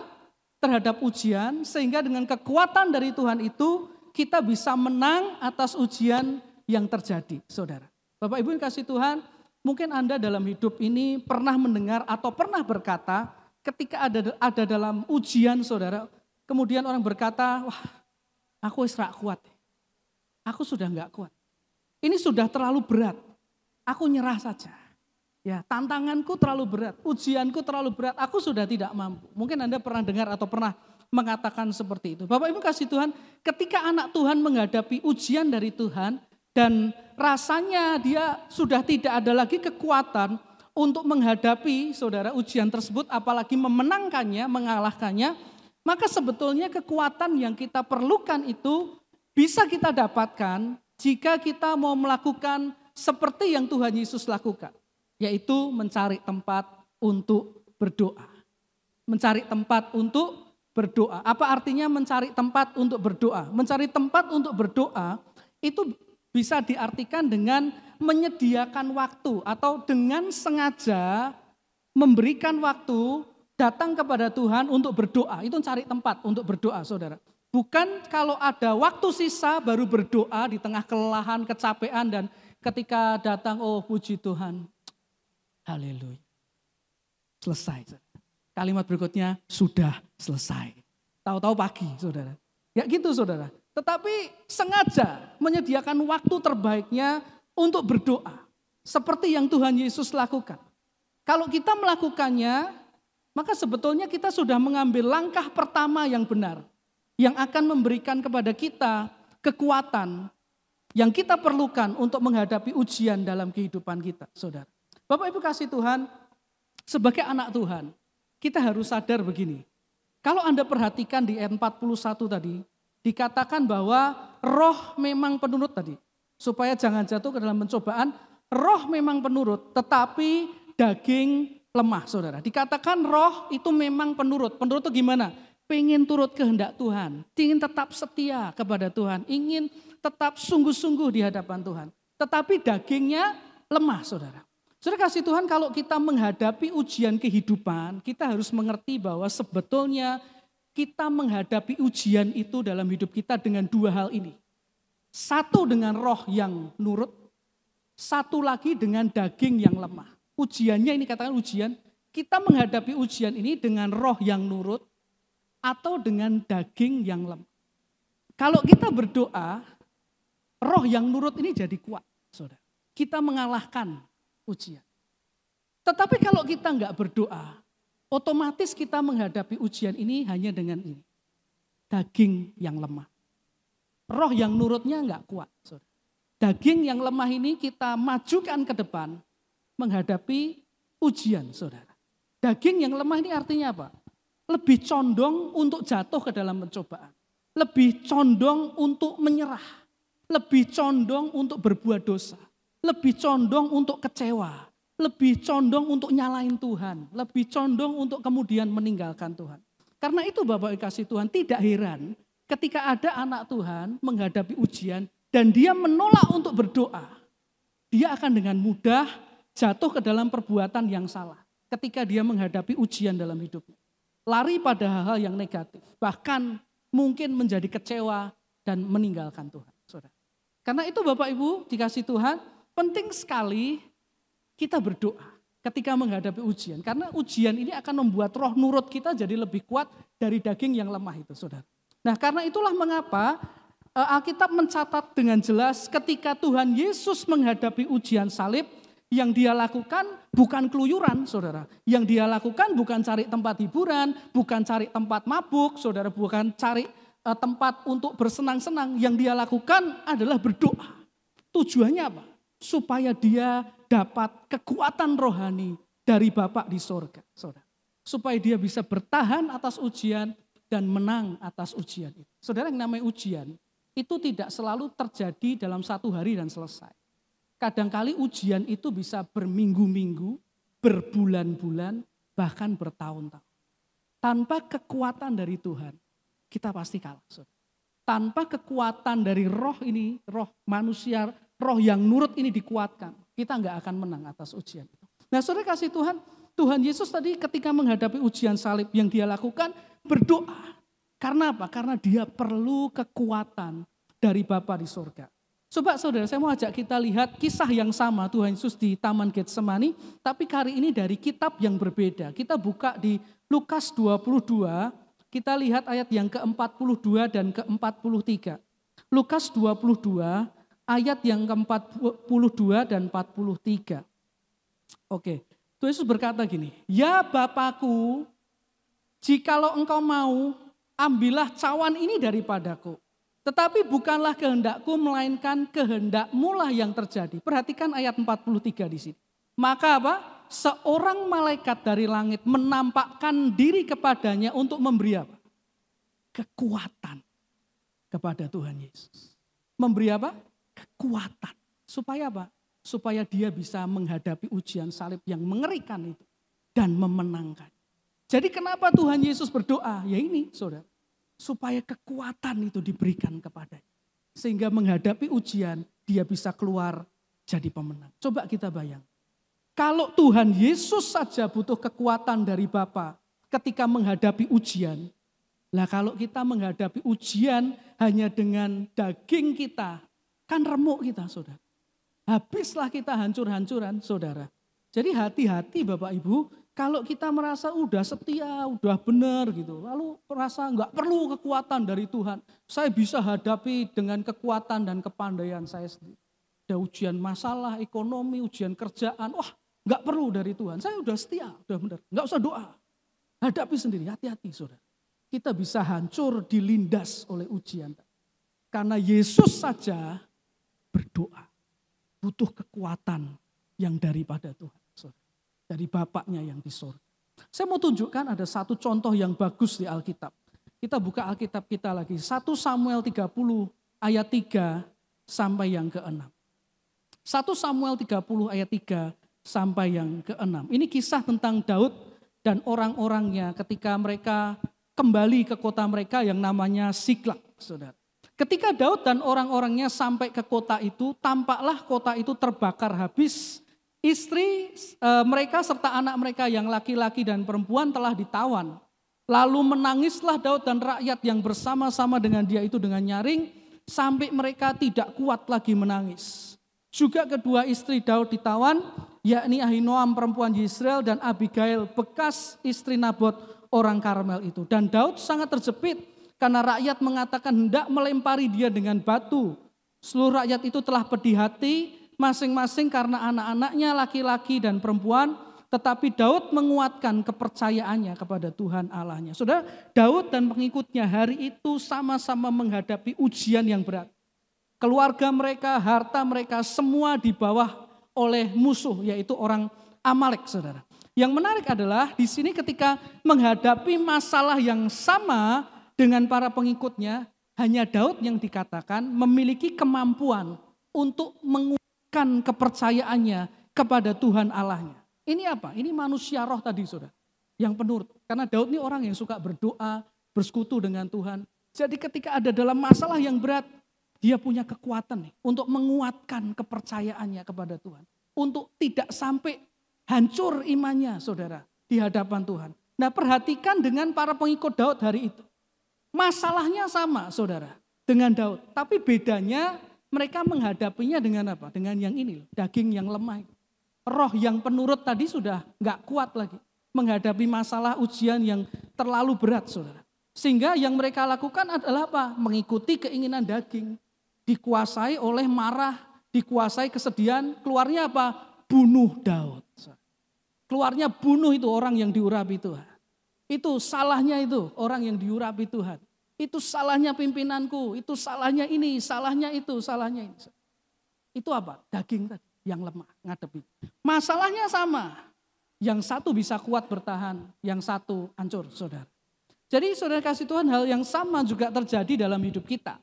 terhadap ujian, sehingga dengan kekuatan dari Tuhan itu, kita bisa menang atas ujian yang terjadi, saudara. Bapak Ibu yang kasih Tuhan, mungkin Anda dalam hidup ini pernah mendengar atau pernah berkata, ketika ada dalam ujian saudara, kemudian orang berkata, wah aku isra kuat, aku sudah enggak kuat. Ini sudah terlalu berat, aku nyerah saja. Ya, tantanganku terlalu berat, ujianku terlalu berat, aku sudah tidak mampu. Mungkin Anda pernah dengar atau pernah mengatakan seperti itu. Bapak Ibu kasih Tuhan, ketika anak Tuhan menghadapi ujian dari Tuhan dan rasanya dia sudah tidak ada lagi kekuatan untuk menghadapi saudara ujian tersebut, apalagi memenangkannya, mengalahkannya, maka sebetulnya kekuatan yang kita perlukan itu bisa kita dapatkan jika kita mau melakukan seperti yang Tuhan Yesus lakukan. Yaitu mencari tempat untuk berdoa. Mencari tempat untuk berdoa. Apa artinya mencari tempat untuk berdoa? Mencari tempat untuk berdoa itu bisa diartikan dengan menyediakan waktu atau dengan sengaja memberikan waktu datang kepada Tuhan untuk berdoa. Itu cari tempat untuk berdoa, saudara. Bukan kalau ada waktu sisa baru berdoa di tengah kelelahan, kecapean dan ketika datang, oh puji Tuhan. Haleluya. Selesai. Kalimat berikutnya sudah selesai. Tahu-tahu pagi, saudara. Ya gitu, saudara. Tetapi sengaja menyediakan waktu terbaiknya untuk berdoa. Seperti yang Tuhan Yesus lakukan. Kalau kita melakukannya, maka sebetulnya kita sudah mengambil langkah pertama yang benar. Yang akan memberikan kepada kita kekuatan yang kita perlukan untuk menghadapi ujian dalam kehidupan kita, saudara. Bapak Ibu kasih Tuhan, sebagai anak Tuhan, kita harus sadar begini. Kalau Anda perhatikan di ayat 41 tadi, dikatakan bahwa roh memang penurut tadi. Supaya jangan jatuh ke dalam pencobaan, roh memang penurut, tetapi daging lemah, saudara. Dikatakan roh itu memang penurut. Penurut itu gimana? Pengen turut kehendak Tuhan, ingin tetap setia kepada Tuhan, ingin tetap sungguh-sungguh di hadapan Tuhan. Tetapi dagingnya lemah, saudara. Saudara kasih Tuhan, kalau kita menghadapi ujian kehidupan, kita harus mengerti bahwa sebetulnya kita menghadapi ujian itu dalam hidup kita dengan dua hal ini. Satu dengan roh yang nurut, satu lagi dengan daging yang lemah. Ujiannya ini katakan ujian, kita menghadapi ujian ini dengan roh yang nurut atau dengan daging yang lemah. Kalau kita berdoa, roh yang nurut ini jadi kuat, saudara. Kita mengalahkan ujian. Tetapi kalau kita enggak berdoa, otomatis kita menghadapi ujian ini hanya dengan ini. Daging yang lemah. Roh yang nurutnya enggak kuat. Saudara. Daging yang lemah ini kita majukan ke depan menghadapi ujian, saudara. Daging yang lemah ini artinya apa? Lebih condong untuk jatuh ke dalam pencobaan. Lebih condong untuk menyerah. Lebih condong untuk berbuat dosa. Lebih condong untuk kecewa, lebih condong untuk nyalain Tuhan, lebih condong untuk kemudian meninggalkan Tuhan. Karena itu Bapak kasih Tuhan, tidak heran ketika ada anak Tuhan menghadapi ujian dan dia menolak untuk berdoa. Dia akan dengan mudah jatuh ke dalam perbuatan yang salah ketika dia menghadapi ujian dalam hidupnya. Lari pada hal-hal yang negatif, bahkan mungkin menjadi kecewa dan meninggalkan Tuhan. Saudara. Karena itu Bapak Ibu dikasih Tuhan, penting sekali kita berdoa ketika menghadapi ujian. Karena ujian ini akan membuat roh nurut kita jadi lebih kuat dari daging yang lemah itu, saudara. Nah karena itulah mengapa Alkitab mencatat dengan jelas ketika Tuhan Yesus menghadapi ujian salib, yang dia lakukan bukan keluyuran, saudara. Yang dia lakukan bukan cari tempat hiburan, bukan cari tempat mabuk, saudara, bukan cari tempat untuk bersenang-senang. Yang dia lakukan adalah berdoa. Tujuannya apa? Supaya dia dapat kekuatan rohani dari Bapa di sorga, saudara. Supaya dia bisa bertahan atas ujian dan menang atas ujian itu. Saudara, yang namanya ujian itu tidak selalu terjadi dalam satu hari dan selesai. Kadangkali ujian itu bisa berminggu-minggu, berbulan-bulan, bahkan bertahun-tahun. Tanpa kekuatan dari Tuhan, kita pasti kalah. Tanpa kekuatan dari roh ini, roh manusia, roh yang nurut ini dikuatkan, kita nggak akan menang atas ujian itu. Nah, saudara kasih Tuhan, Tuhan Yesus tadi ketika menghadapi ujian salib yang dia lakukan, berdoa. Karena apa? Karena dia perlu kekuatan dari Bapa di surga. Coba saudara, saya mau ajak kita lihat kisah yang sama Tuhan Yesus di Taman Getsemani, tapi kali ini dari kitab yang berbeda. Kita buka di Lukas 22, kita lihat ayat yang ke-42 dan ke-43. Lukas 22, ayat yang ke-42 dan 43. Oke, Tuhan Yesus berkata gini, "Ya Bapakku, jikalau engkau mau, ambillah cawan ini daripadaku. Tetapi bukanlah kehendakku, melainkan kehendakmu lah yang terjadi." Perhatikan ayat 43 di sini. Maka apa? Seorang malaikat dari langit menampakkan diri kepadanya untuk memberi apa? Kekuatan kepada Tuhan Yesus. Memberi apa? Kekuatan. Supaya apa? Supaya dia bisa menghadapi ujian salib yang mengerikan itu. Dan memenangkan. Jadi kenapa Tuhan Yesus berdoa? Ya ini saudara. Supaya kekuatan itu diberikan kepadanya. Sehingga menghadapi ujian dia bisa keluar jadi pemenang. Coba kita bayang. Kalau Tuhan Yesus saja butuh kekuatan dari Bapa ketika menghadapi ujian. Lah kalau kita menghadapi ujian hanya dengan daging kita, kan remuk kita saudara. Habislah kita hancur-hancuran saudara. Jadi hati-hati Bapak Ibu. Kalau kita merasa udah setia, udah benar gitu, lalu merasa nggak perlu kekuatan dari Tuhan, saya bisa hadapi dengan kekuatan dan kepandaian saya sendiri. Ada ujian masalah, ekonomi, ujian kerjaan, wah nggak perlu dari Tuhan, saya udah setia, udah benar, nggak usah doa. Hadapi sendiri, hati-hati saudara. Kita bisa hancur dilindas oleh ujian. Karena Yesus saja berdoa, butuh kekuatan yang daripada Tuhan. Dari Bapaknya yang di surga. Saya mau tunjukkan ada satu contoh yang bagus di Alkitab. Kita buka Alkitab kita lagi. 1 Samuel 30 ayat 3 sampai yang ke-6. 1 Samuel 30 ayat 3 sampai yang ke-6. Ini kisah tentang Daud dan orang-orangnya ketika mereka kembali ke kota mereka yang namanya Siklag, saudara. Ketika Daud dan orang-orangnya sampai ke kota itu, tampaklah kota itu terbakar habis. Istri mereka serta anak mereka yang laki-laki dan perempuan telah ditawan. Lalu menangislah Daud dan rakyat yang bersama-sama dengan dia itu dengan nyaring sampai mereka tidak kuat lagi menangis. Juga kedua istri Daud ditawan, yakni Ahinoam perempuan Yisrael dan Abigail bekas istri Nabot orang Karmel itu. Dan Daud sangat terjepit karena rakyat mengatakan hendak melempari dia dengan batu. Seluruh rakyat itu telah pedih hati masing-masing karena anak-anaknya laki-laki dan perempuan, tetapi Daud menguatkan kepercayaannya kepada Tuhan Allahnya. Saudara, Daud dan pengikutnya hari itu sama-sama menghadapi ujian yang berat. Keluarga mereka, harta mereka semua di bawah oleh musuh, yaitu orang Amalek, saudara. Yang menarik adalah di sini ketika menghadapi masalah yang sama dengan para pengikutnya, hanya Daud yang dikatakan memiliki kemampuan untuk menguatkan kepercayaannya kepada Tuhan Allahnya. Ini apa? Ini manusia roh tadi saudara. Yang penurut. Karena Daud ini orang yang suka berdoa, bersekutu dengan Tuhan. Jadi ketika ada dalam masalah yang berat, dia punya kekuatan nih, untuk menguatkan kepercayaannya kepada Tuhan. Untuk tidak sampai hancur imannya saudara di hadapan Tuhan. Nah perhatikan dengan para pengikut Daud hari itu. Masalahnya sama saudara dengan Daud. Tapi bedanya mereka menghadapinya dengan apa? Dengan yang ini, daging yang lemah. Roh yang penurut tadi sudah gak kuat lagi. Menghadapi masalah ujian yang terlalu berat saudara. Sehingga yang mereka lakukan adalah apa? Mengikuti keinginan daging. Dikuasai oleh marah, dikuasai kesedihan, keluarnya apa? Bunuh Daud. Keluarnya bunuh itu orang yang diurapi Tuhan. Itu salahnya itu orang yang diurapi Tuhan. Itu salahnya pimpinanku, itu salahnya ini, salahnya itu, salahnya ini. Itu apa? Daging tadi yang lemah ngadepi. Masalahnya sama. Yang satu bisa kuat bertahan, yang satu hancur, saudara. Jadi saudara kasih Tuhan, hal yang sama juga terjadi dalam hidup kita.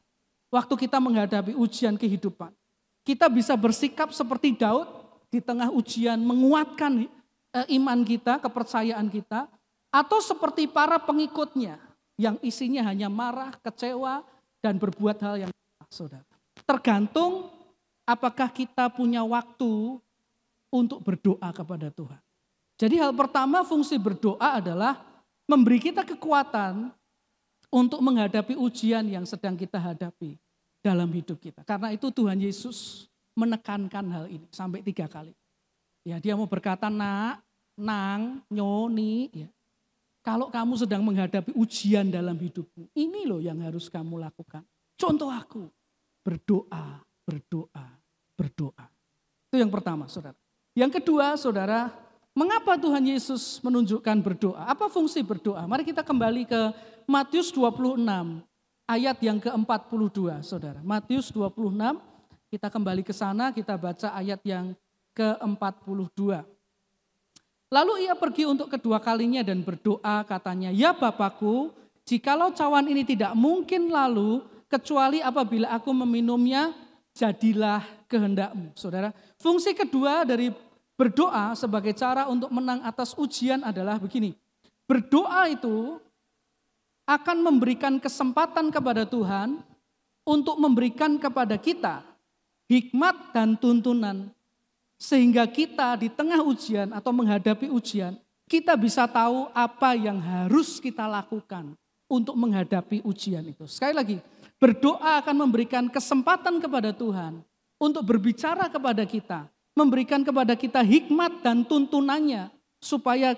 Waktu kita menghadapi ujian kehidupan. Kita bisa bersikap seperti Daud di tengah ujian, menguatkan iman kita, kepercayaan kita. Atau seperti para pengikutnya yang isinya hanya marah, kecewa, dan berbuat hal yang salah, saudara. Tergantung apakah kita punya waktu untuk berdoa kepada Tuhan. Jadi hal pertama fungsi berdoa adalah memberi kita kekuatan untuk menghadapi ujian yang sedang kita hadapi dalam hidup kita. Karena itu Tuhan Yesus menekankan hal ini sampai 3 kali. Ya, dia mau berkata, nak, nang, nyoni, ya. Kalau kamu sedang menghadapi ujian dalam hidupmu, ini loh yang harus kamu lakukan. Contoh aku, berdoa, berdoa, berdoa. Itu yang pertama, saudara. Yang kedua, saudara, mengapa Tuhan Yesus menunjukkan berdoa? Apa fungsi berdoa? Mari kita kembali ke Matius 26, ayat yang ke-42, saudara. Matius 26, kita kembali ke sana, kita baca ayat yang ke-42. Lalu ia pergi untuk kedua kalinya dan berdoa, katanya, ya Bapakku, jikalau cawan ini tidak mungkin lalu, kecuali apabila aku meminumnya, jadilah kehendakmu. Saudara, fungsi kedua dari berdoa sebagai cara untuk menang atas ujian adalah begini. Berdoa itu akan memberikan kesempatan kepada Tuhan untuk memberikan kepada kita hikmat dan tuntunan. Sehingga kita di tengah ujian atau menghadapi ujian, kita bisa tahu apa yang harus kita lakukan untuk menghadapi ujian itu. Sekali lagi, berdoa akan memberikan kesempatan kepada Tuhan untuk berbicara kepada kita, memberikan kepada kita hikmat dan tuntunannya, supaya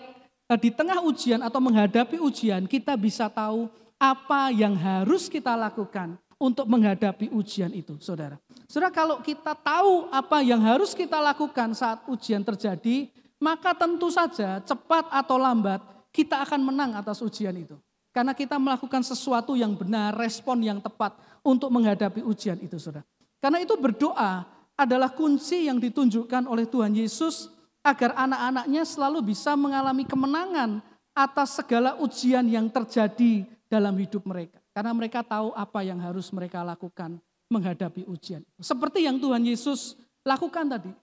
di tengah ujian atau menghadapi ujian, kita bisa tahu apa yang harus kita lakukan untuk menghadapi ujian itu, saudara. Saudara, kalau kita tahu apa yang harus kita lakukan saat ujian terjadi, maka tentu saja cepat atau lambat kita akan menang atas ujian itu. Karena kita melakukan sesuatu yang benar, respon yang tepat untuk menghadapi ujian itu, saudara. Karena itu berdoa adalah kunci yang ditunjukkan oleh Tuhan Yesus agar anak-anaknya selalu bisa mengalami kemenangan atas segala ujian yang terjadi dalam hidup mereka. Karena mereka tahu apa yang harus mereka lakukan menghadapi ujian. Seperti yang Tuhan Yesus lakukan tadi.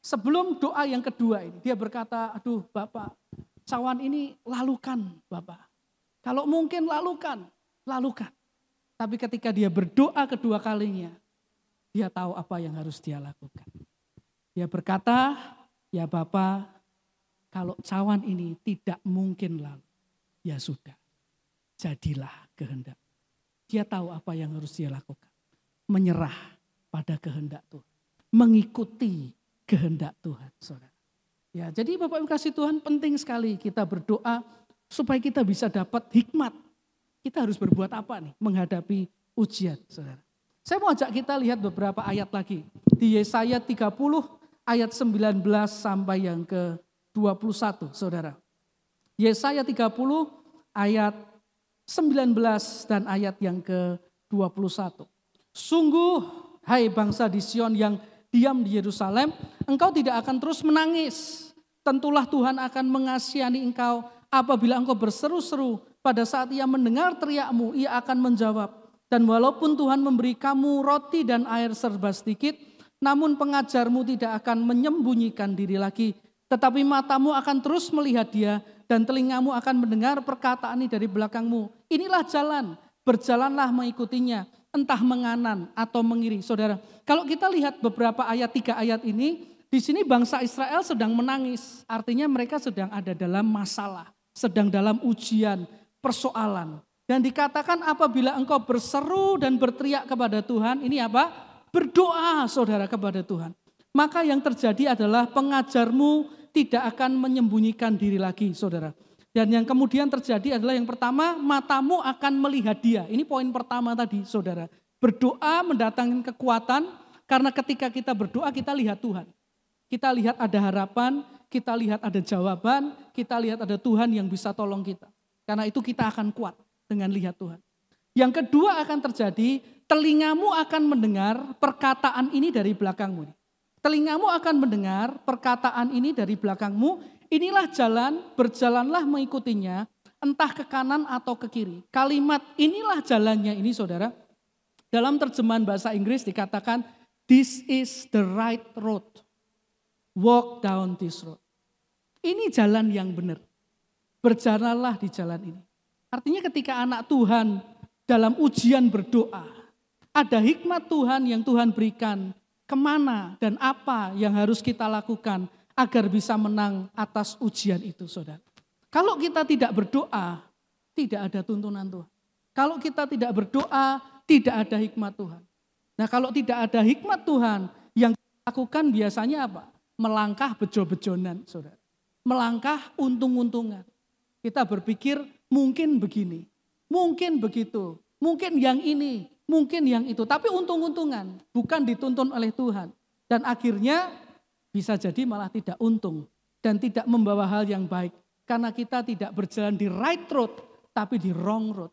Sebelum doa yang kedua ini, dia berkata, aduh Bapak, cawan ini lalukan Bapak. Kalau mungkin lalukan, lalukan. Tapi ketika dia berdoa kedua kalinya, dia tahu apa yang harus dia lakukan. Dia berkata, ya Bapak, kalau cawan ini tidak mungkin lalu, ya sudah, jadilah kehendak. Dia tahu apa yang harus dia lakukan. Menyerah pada kehendak Tuhan. Mengikuti kehendak Tuhan, saudara. Ya, jadi Bapak Ibu kasih Tuhan, penting sekali kita berdoa supaya kita bisa dapat hikmat. Kita harus berbuat apa nih menghadapi ujian, saudara. Saya mau ajak kita lihat beberapa ayat lagi. Di Yesaya 30 ayat 19 sampai yang ke-21, saudara. Yesaya 30 ayat 19 dan ayat yang ke-21. Sungguh, hai bangsa di Sion yang diam di Yerusalem, engkau tidak akan terus menangis. Tentulah Tuhan akan mengasihani engkau apabila engkau berseru-seru. Pada saat ia mendengar teriakmu, ia akan menjawab. Dan walaupun Tuhan memberi kamu roti dan air serba sedikit, namun pengajarmu tidak akan menyembunyikan diri lagi. Tetapi matamu akan terus melihat dia dan telingamu akan mendengar perkataan ini dari belakangmu. Inilah jalan, berjalanlah mengikutinya. Entah menganan atau mengiri. Saudara, kalau kita lihat beberapa ayat, 3 ayat ini, di sini bangsa Israel sedang menangis. Artinya mereka sedang ada dalam masalah, sedang dalam ujian, persoalan. Dan dikatakan apabila engkau berseru dan berteriak kepada Tuhan, ini apa? Berdoa saudara kepada Tuhan. Maka yang terjadi adalah pengajarmu tidak akan menyembunyikan diri lagi saudara. Dan yang kemudian terjadi adalah yang pertama, matamu akan melihat dia. Ini poin pertama tadi, saudara. Berdoa mendatangkan kekuatan, karena ketika kita berdoa kita lihat Tuhan. Kita lihat ada harapan, kita lihat ada jawaban, kita lihat ada Tuhan yang bisa tolong kita. Karena itu kita akan kuat dengan lihat Tuhan. Yang kedua akan terjadi, telingamu akan mendengar perkataan ini dari belakangmu. Telingamu akan mendengar perkataan ini dari belakangmu. Inilah jalan, berjalanlah mengikutinya, entah ke kanan atau ke kiri. Kalimat inilah jalannya ini saudara, dalam terjemahan bahasa Inggris dikatakan, this is the right road, walk down this road. Ini jalan yang benar, berjalanlah di jalan ini. Artinya ketika anak Tuhan dalam ujian berdoa, ada hikmat Tuhan yang Tuhan berikan, kemana dan apa yang harus kita lakukan, agar bisa menang atas ujian itu, saudara. Kalau kita tidak berdoa, tidak ada tuntunan Tuhan. Kalau kita tidak berdoa, tidak ada hikmat Tuhan. Nah kalau tidak ada hikmat Tuhan, yang kita lakukan biasanya apa? Melangkah bejo-bejonan, saudara. Melangkah untung-untungan. Kita berpikir mungkin begini, mungkin begitu, mungkin yang ini, mungkin yang itu. Tapi untung-untungan, bukan dituntun oleh Tuhan. Dan akhirnya bisa jadi malah tidak untung dan tidak membawa hal yang baik. Karena kita tidak berjalan di right road, tapi di wrong road.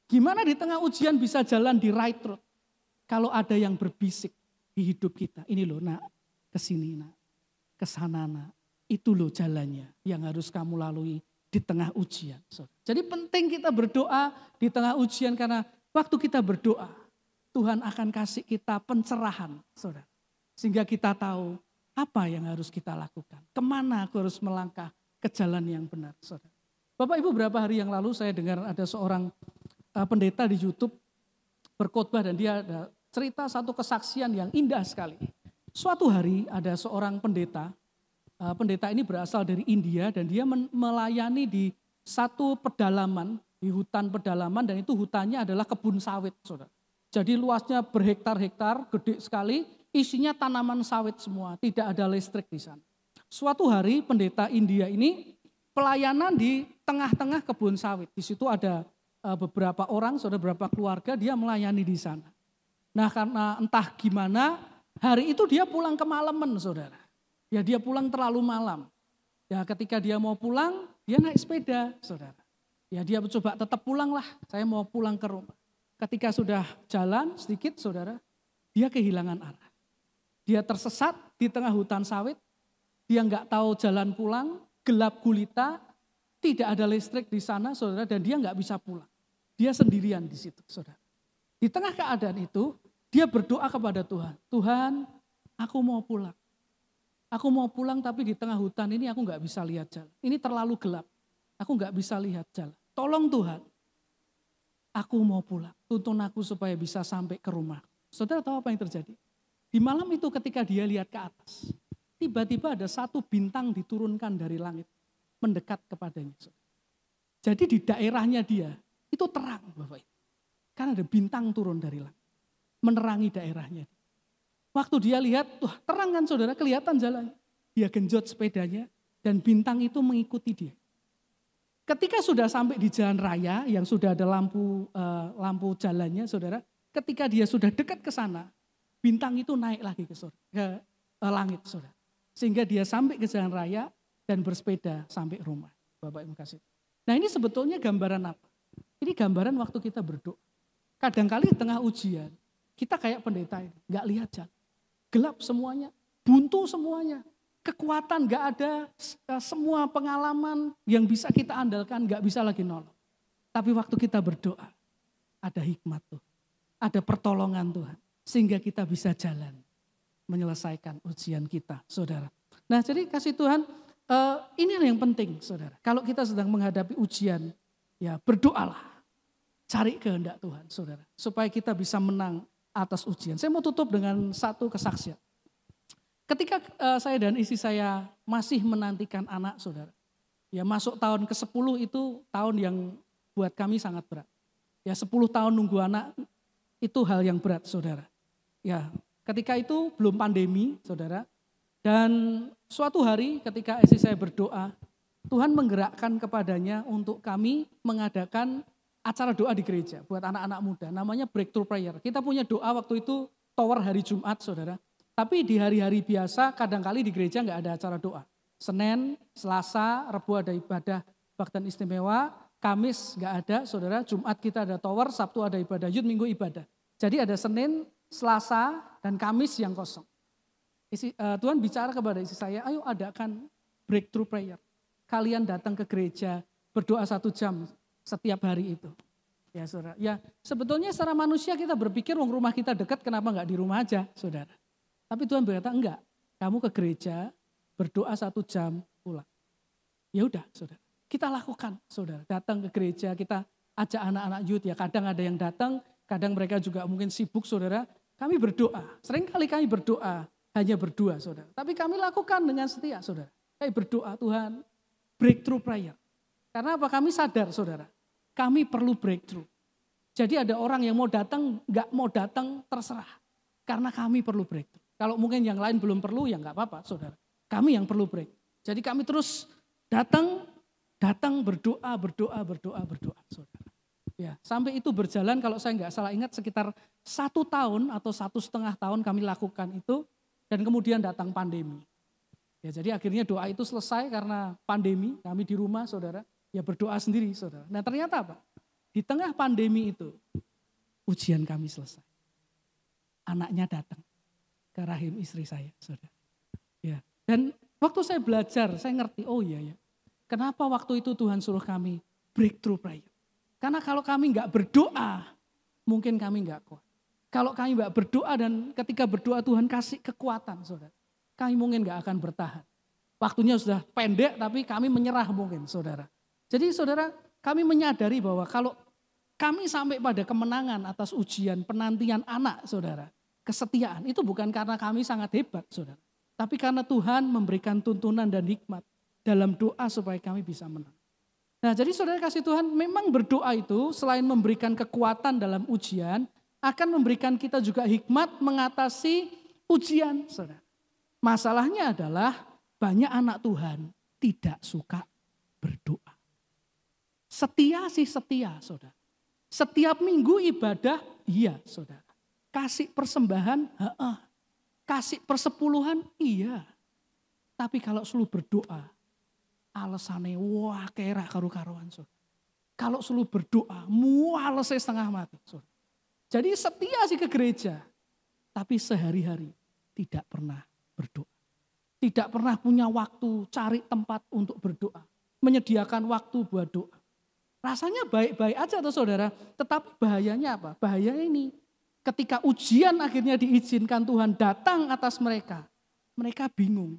Gimana di tengah ujian bisa jalan di right road? Kalau ada yang berbisik di hidup kita, ini loh nak, kesini nak, kesana nak. Itu loh jalannya yang harus kamu lalui di tengah ujian. Jadi penting kita berdoa di tengah ujian, karena waktu kita berdoa, Tuhan akan kasih kita pencerahan, saudara. Sehingga kita tahu, apa yang harus kita lakukan? Kemana aku harus melangkah ke jalan yang benar, saudara? Bapak Ibu, beberapa hari yang lalu saya dengar ada seorang pendeta di YouTube berkhotbah dan dia ada cerita satu kesaksian yang indah sekali. Suatu hari ada seorang pendeta ini berasal dari India dan dia melayani di satu pedalaman, di hutan pedalaman, dan itu hutannya adalah kebun sawit, saudara. Jadi luasnya berhektar-hektar, gede sekali. Isinya tanaman sawit semua, tidak ada listrik di sana. Suatu hari pendeta India ini pelayanan di tengah-tengah kebun sawit. Di situ ada beberapa orang, saudara, beberapa keluarga, dia melayani di sana. Nah karena entah gimana, hari itu dia pulang kemalaman, saudara. Ya dia pulang terlalu malam. Ya ketika dia mau pulang, dia naik sepeda, saudara. Ya dia coba tetap pulang lah, saya mau pulang ke rumah. Ketika sudah jalan sedikit, saudara, dia kehilangan arah. Dia tersesat di tengah hutan sawit, dia nggak tahu jalan pulang, gelap gulita, tidak ada listrik di sana, saudara, dan dia nggak bisa pulang. Dia sendirian di situ, saudara. Di tengah keadaan itu, dia berdoa kepada Tuhan. Tuhan, aku mau pulang. Aku mau pulang tapi di tengah hutan ini aku nggak bisa lihat jalan. Ini terlalu gelap, aku nggak bisa lihat jalan. Tolong Tuhan, aku mau pulang. Tuntun aku supaya bisa sampai ke rumah. Saudara tahu apa yang terjadi? Di malam itu ketika dia lihat ke atas, tiba-tiba ada satu bintang diturunkan dari langit, mendekat kepadanya. Jadi di daerahnya dia, itu terang Bapak Ibu. Karena ada bintang turun dari langit, menerangi daerahnya. Waktu dia lihat, wah terang kan saudara, kelihatan jalannya. Dia genjot sepedanya dan bintang itu mengikuti dia. Ketika sudah sampai di jalan raya yang sudah ada lampu jalannya saudara, ketika dia sudah dekat ke sana, bintang itu naik lagi ke langit, saudara. Sehingga dia sampai ke jalan raya dan bersepeda sampai rumah. Bapak Ibu kasih. Nah ini sebetulnya gambaran apa? Ini gambaran waktu kita berdoa. Kadang-kali di tengah ujian, kita kayak pendeta ini, gak lihat jalan. Gelap semuanya, buntu semuanya. Kekuatan gak ada, semua pengalaman yang bisa kita andalkan gak bisa lagi nolong. Tapi waktu kita berdoa, ada hikmat Tuhan, ada pertolongan Tuhan. Sehingga kita bisa jalan menyelesaikan ujian kita, saudara. Nah jadi kasih Tuhan, ini yang penting saudara. Kalau kita sedang menghadapi ujian, ya berdoalah. Cari kehendak Tuhan saudara. Supaya kita bisa menang atas ujian. Saya mau tutup dengan satu kesaksian. Ketika saya dan istri saya masih menantikan anak saudara. Ya masuk tahun ke-10 itu tahun yang buat kami sangat berat. Ya 10 tahun nunggu anak itu hal yang berat saudara. Ya, ketika itu belum pandemi, saudara. Dan suatu hari ketika istri saya berdoa, Tuhan menggerakkan kepadanya untuk kami mengadakan acara doa di gereja buat anak-anak muda. Namanya Breakthrough Prayer. Kita punya doa waktu itu tower hari Jumat, saudara. Tapi di hari-hari biasa kadang-kali di gereja nggak ada acara doa. Senin, Selasa, Rabu ada ibadah Baktan Istimewa, Kamis nggak ada, saudara. Jumat kita ada tower, Sabtu ada ibadah Yud, Minggu ibadah. Jadi ada Senin, Selasa, dan Kamis yang kosong. Tuhan bicara kepada isi saya, ayo adakan Breakthrough Prayer. Kalian datang ke gereja, berdoa 1 jam setiap hari itu. Ya saudara, ya sebetulnya secara manusia kita berpikir rumah kita dekat, kenapa nggak di rumah aja, saudara. Tapi Tuhan berkata enggak, kamu ke gereja, berdoa 1 jam, pulang. Ya udah saudara, kita lakukan saudara. Datang ke gereja, kita ajak anak-anak youth, ya kadang ada yang datang, kadang mereka juga mungkin sibuk saudara. Kami berdoa, seringkali kami berdoa, hanya berdua saudara. Tapi kami lakukan dengan setia saudara. Kami berdoa Tuhan, breakthrough prayer. Karena apa? Kami sadar saudara, kami perlu breakthrough. Jadi ada orang yang mau datang, nggak mau datang terserah. Karena kami perlu breakthrough. Kalau mungkin yang lain belum perlu ya nggak apa-apa saudara. Kami yang perlu break. Jadi kami terus datang berdoa saudara. Ya, sampai itu berjalan kalau saya nggak salah ingat sekitar 1 tahun atau 1,5 tahun kami lakukan itu. Dan kemudian datang pandemi. Ya, jadi akhirnya doa itu selesai karena pandemi, kami di rumah saudara, ya berdoa sendiri saudara. Nah ternyata apa? Di tengah pandemi itu, ujian kami selesai. Anaknya datang ke rahim istri saya saudara. Ya. Dan waktu saya belajar, saya ngerti, oh iya ya. Kenapa waktu itu Tuhan suruh kami breakthrough prayer? Karena kalau kami nggak berdoa, mungkin kami nggak kuat. Kalau kami nggak berdoa dan ketika berdoa Tuhan kasih kekuatan saudara. Kami mungkin nggak akan bertahan. Waktunya sudah pendek tapi kami menyerah mungkin saudara. Jadi saudara kami menyadari bahwa kalau kami sampai pada kemenangan atas ujian penantian anak saudara. Kesetiaan itu bukan karena kami sangat hebat saudara. Tapi karena Tuhan memberikan tuntunan dan hikmat dalam doa supaya kami bisa menang. Nah jadi saudara kasih Tuhan memang berdoa itu selain memberikan kekuatan dalam ujian. Akan memberikan kita juga hikmat mengatasi ujian saudara. Masalahnya adalah banyak anak Tuhan tidak suka berdoa. Setia sih setia saudara. Setiap minggu ibadah iya saudara. Kasih persembahan kasih persepuluhan iya. Tapi kalau selalu berdoa alasannya wah kera karu-karuan saudara. Kalau selalu berdoa mualesnya setengah mati saudara. Jadi setia sih ke gereja, tapi sehari-hari tidak pernah berdoa. Tidak pernah punya waktu cari tempat untuk berdoa. Menyediakan waktu buat doa. Rasanya baik-baik aja tuh saudara, tetapi bahayanya apa? Bahayanya ini, ketika ujian akhirnya diizinkan Tuhan datang atas mereka. Mereka bingung,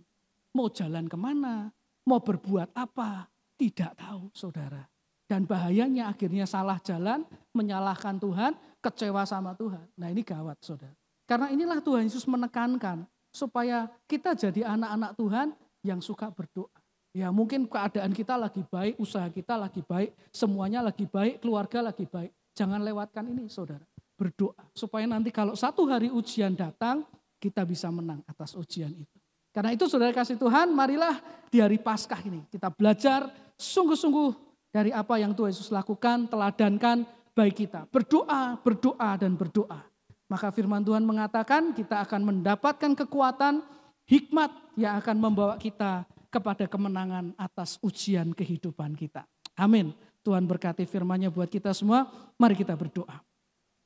mau jalan kemana, mau berbuat apa, tidak tahu saudara. Dan bahayanya akhirnya salah jalan, menyalahkan Tuhan, kecewa sama Tuhan. Nah ini gawat saudara. Karena inilah Tuhan Yesus menekankan supaya kita jadi anak-anak Tuhan yang suka berdoa. Ya mungkin keadaan kita lagi baik, usaha kita lagi baik, semuanya lagi baik, keluarga lagi baik. Jangan lewatkan ini saudara. Berdoa supaya nanti kalau satu hari ujian datang, kita bisa menang atas ujian itu. Karena itu saudara kasih Tuhan, marilah di hari Paskah ini kita belajar sungguh-sungguh dari apa yang Tuhan Yesus lakukan, teladankan baik kita. Berdoa, berdoa, dan berdoa. Maka firman Tuhan mengatakan kita akan mendapatkan kekuatan, hikmat yang akan membawa kita kepada kemenangan atas ujian kehidupan kita. Amin. Tuhan berkati firman-Nya buat kita semua. Mari kita berdoa.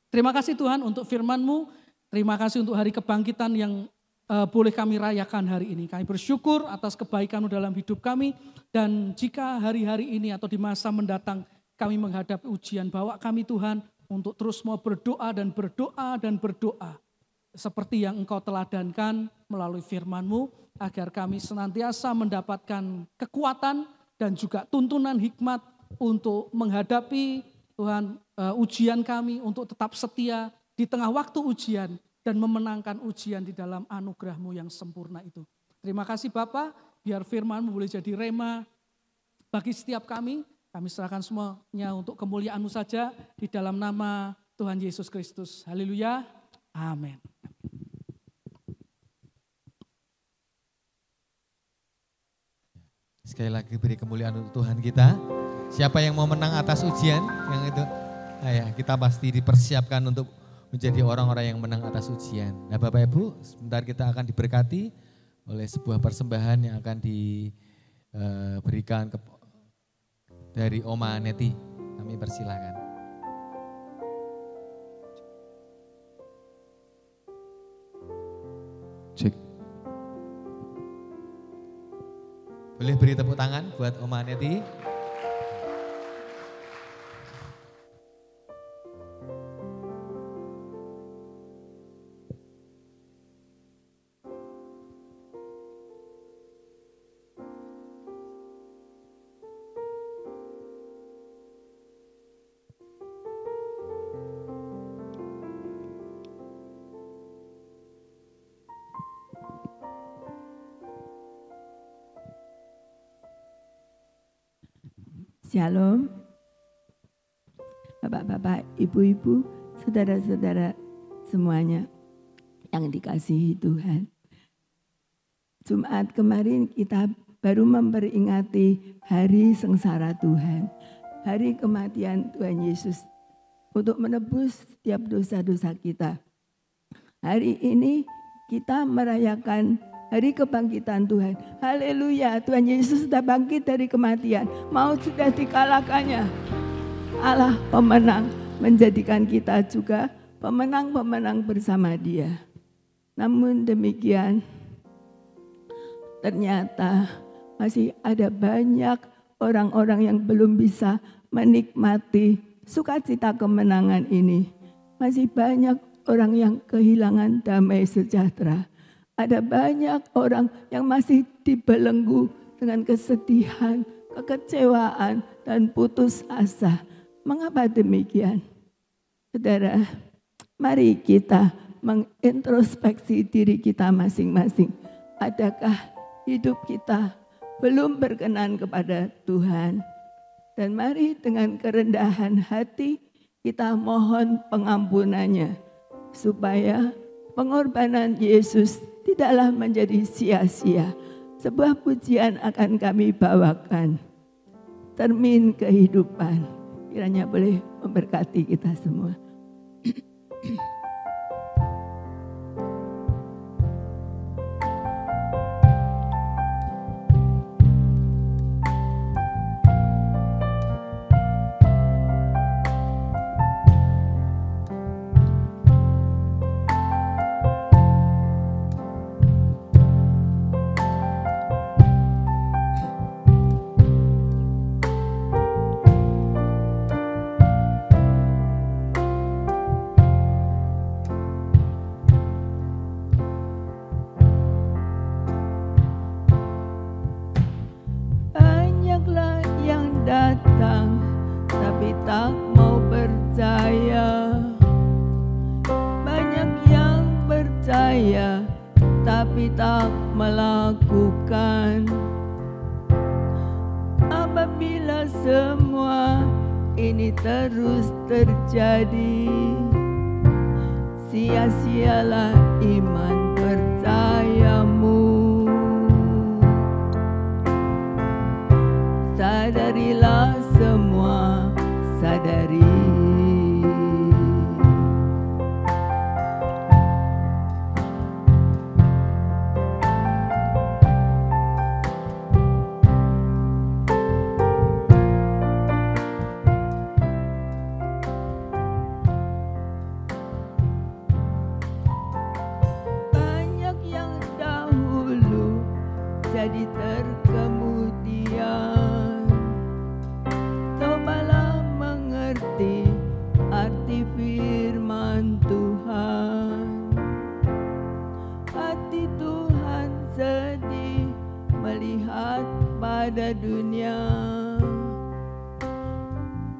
Terima kasih Tuhan untuk firman-Mu. Terima kasih untuk hari kebangkitan yang boleh kami rayakan hari ini. Kami bersyukur atas kebaikan-Mu dalam hidup kami. Dan jika hari-hari ini atau di masa mendatang kami menghadapi ujian, bawa kami Tuhan untuk terus mau berdoa dan berdoa dan berdoa. Seperti yang Engkau teladankan melalui firman-Mu, agar kami senantiasa mendapatkan kekuatan dan juga tuntunan hikmat untuk menghadapi Tuhan ujian kami, untuk tetap setia di tengah waktu ujian dan memenangkan ujian di dalam anugerah-Mu yang sempurna itu. Terima kasih Bapa, biar firman-Mu boleh jadi rema bagi setiap kami. Kami serahkan semuanya untuk kemuliaan-Mu saja di dalam nama Tuhan Yesus Kristus. Haleluya. Amin. Sekali lagi beri kemuliaan untuk Tuhan kita. Siapa yang mau menang atas ujian yang itu? Nah ya, kita pasti dipersiapkan untuk menjadi orang-orang yang menang atas ujian. Nah Bapak Ibu, sebentar kita akan diberkati oleh sebuah persembahan yang akan diberikan dari Oma Neti. Kami persilakan. Cek. Boleh beri tepuk tangan buat Oma Neti. Shalom, Bapak-bapak, Ibu-ibu, saudara-saudara semuanya yang dikasihi Tuhan. Jumat kemarin kita baru memperingati hari sengsara Tuhan, hari kematian Tuhan Yesus untuk menebus setiap dosa-dosa kita. Hari ini kita merayakan hari kebangkitan Tuhan. Haleluya, Tuhan Yesus sudah bangkit dari kematian. Maut sudah dikalahkannya. Allah pemenang, menjadikan kita juga pemenang-pemenang bersama Dia. Namun demikian, ternyata masih ada banyak orang-orang yang belum bisa menikmati sukacita kemenangan ini. Masih banyak orang yang kehilangan damai sejahtera. Ada banyak orang yang masih dibelenggu dengan kesedihan, kekecewaan, dan putus asa. Mengapa demikian? Saudara, mari kita mengintrospeksi diri kita masing-masing. Adakah hidup kita belum berkenan kepada Tuhan? Dan mari dengan kerendahan hati kita mohon pengampunannya, supaya pengorbanan Yesus tidaklah menjadi sia-sia. Sebuah pujian akan kami bawakan. Cermin kehidupan. Kiranya boleh memberkati kita semua. Terjadi, sia-sialah iman percayamu. Sadarilah semua, sadari. Jadi terkemudian, cobalah mengerti arti firman Tuhan. Hati Tuhan sedih melihat pada dunia.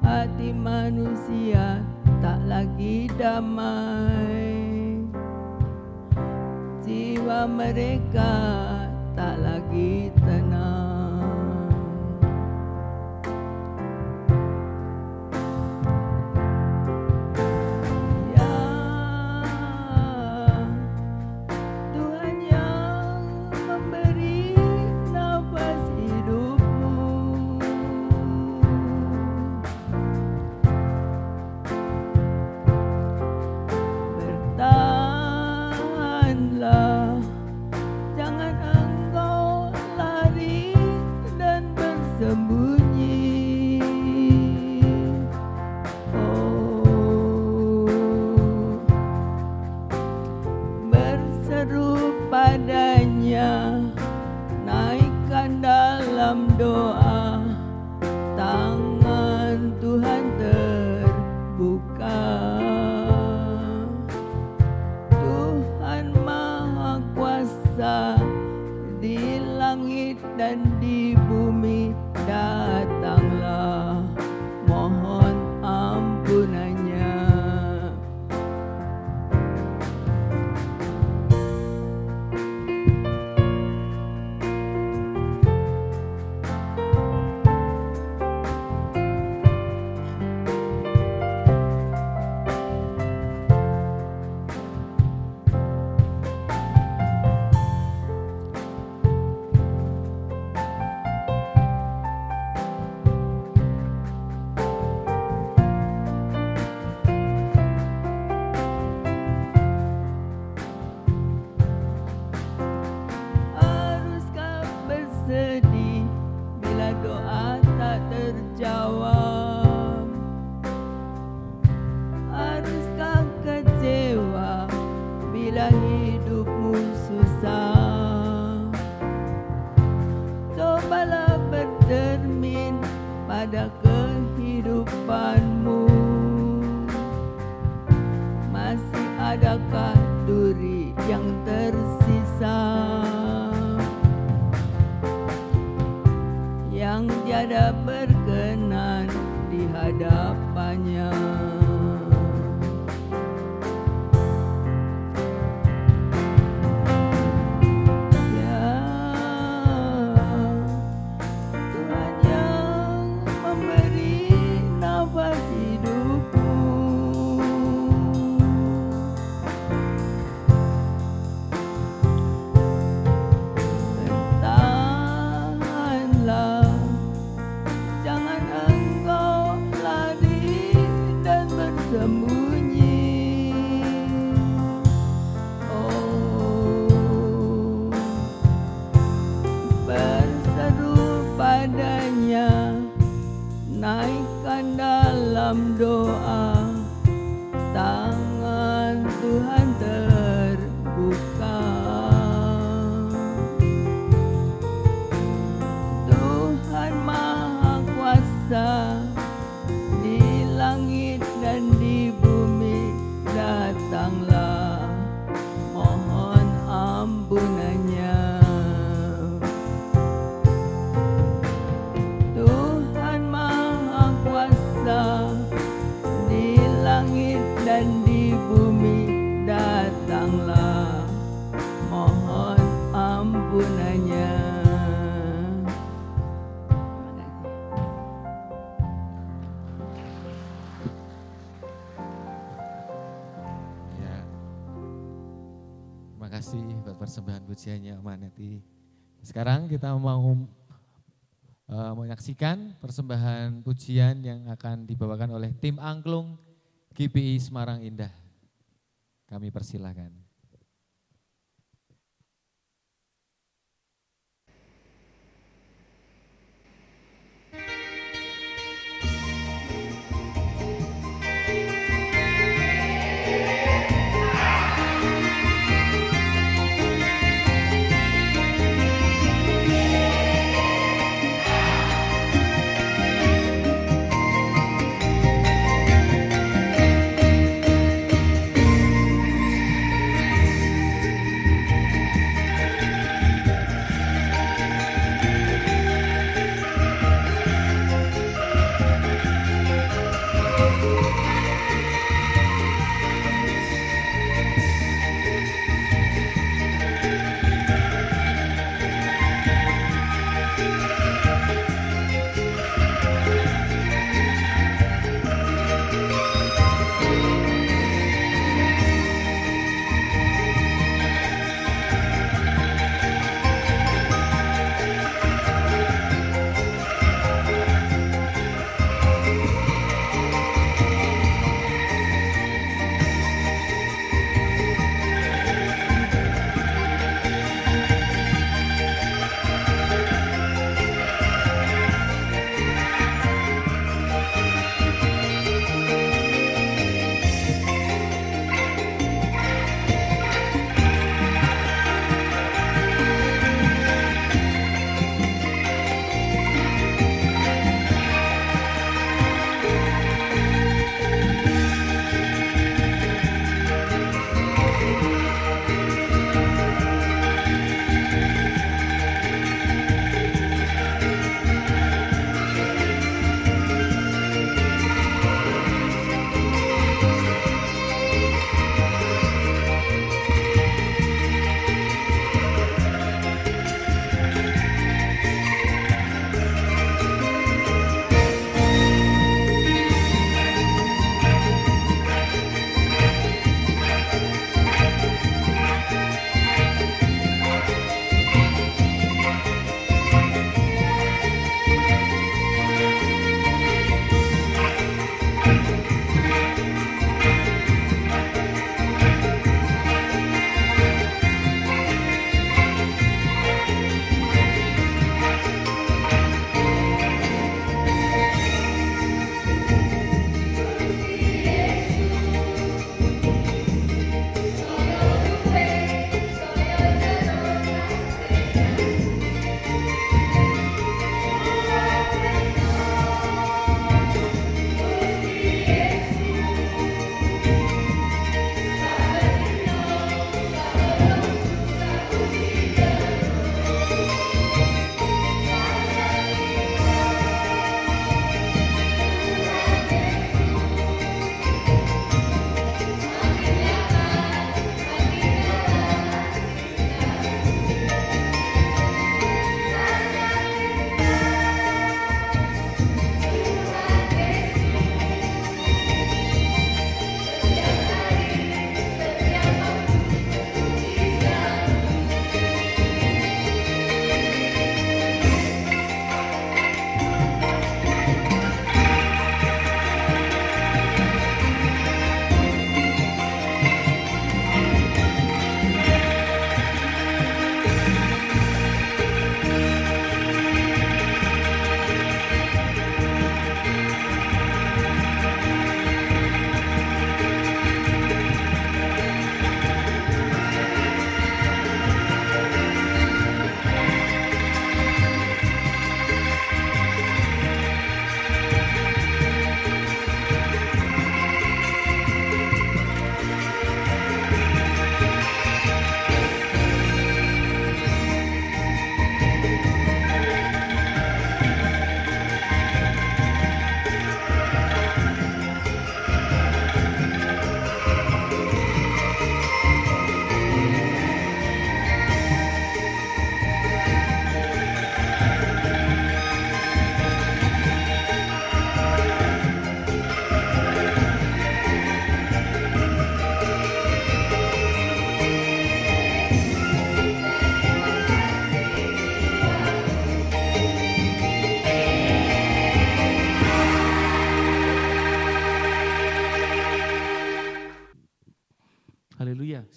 Hati manusia tak lagi damai. Jiwa mereka tak lagi tenang. Ya, Tuhan yang memberi nafas hidup padanya, naikkan dalam doa, tangan Tuhan terbuka. Tuhan Maha Kuasa, di langit dan di bumi datanglah, mohon ampunannya. Haruskah bersedih bila doa tak terjawab? Haruskah kecewa bila hidupmu susah? Cobalah bercermin pada kehidupanmu. Masih adakah duri yang tersisa yang tiada berkenan di hadapannya? Ya, Tuhan yang memberi nafas hidupku, bertahanlah, jangan engkau lari dan bersembunyi. Oh, berseru padanya, naikkan dalam doa, tangan Tuhan terbuka. Tuhan Maha Kuasa, di langit dan di bumi datanglah, mohon ampunannya. Tuhan Maha Kuasa, di langit dan di bumi datanglah, mohon ampunannya. Ya. Terima kasih buat persembahan pujiannya Amanati. Sekarang kita mau menyaksikan persembahan pujian yang akan dibawakan oleh tim angklung GPI Semarang Indah. Kami persilakan. Yesus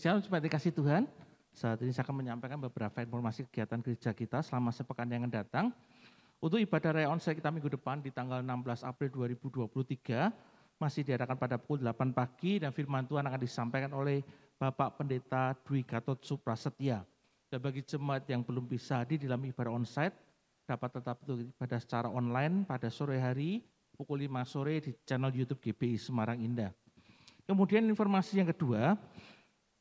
Shalom jemaat dikasih Tuhan. Saat ini saya akan menyampaikan beberapa informasi kegiatan gereja kita selama sepekan yang akan datang. Untuk ibadah raya onsite kita minggu depan di tanggal 16 April 2023 masih diadakan pada pukul 8 pagi dan firman Tuhan akan disampaikan oleh Bapak Pendeta Dwi Gatot Suprasetya. Dan bagi jemaat yang belum bisa hadir dalam ibadah onsite dapat tetap ibadah secara online pada sore hari pukul 5 sore di channel YouTube GBI Semarang Indah. Kemudian informasi yang kedua,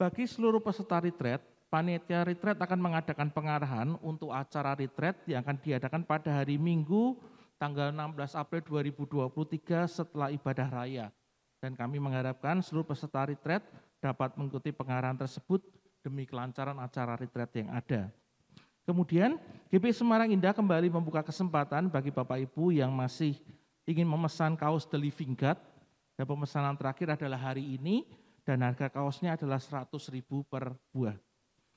bagi seluruh peserta retreat, panitia retreat akan mengadakan pengarahan untuk acara retreat yang akan diadakan pada hari Minggu tanggal 16 April 2023 setelah ibadah raya. Dan kami mengharapkan seluruh peserta retreat dapat mengikuti pengarahan tersebut demi kelancaran acara retreat yang ada. Kemudian GBI Semarang Indah kembali membuka kesempatan bagi Bapak Ibu yang masih ingin memesan kaos The Living God. Dan pemesanan terakhir adalah hari ini dan harga kaosnya adalah 100.000 per buah.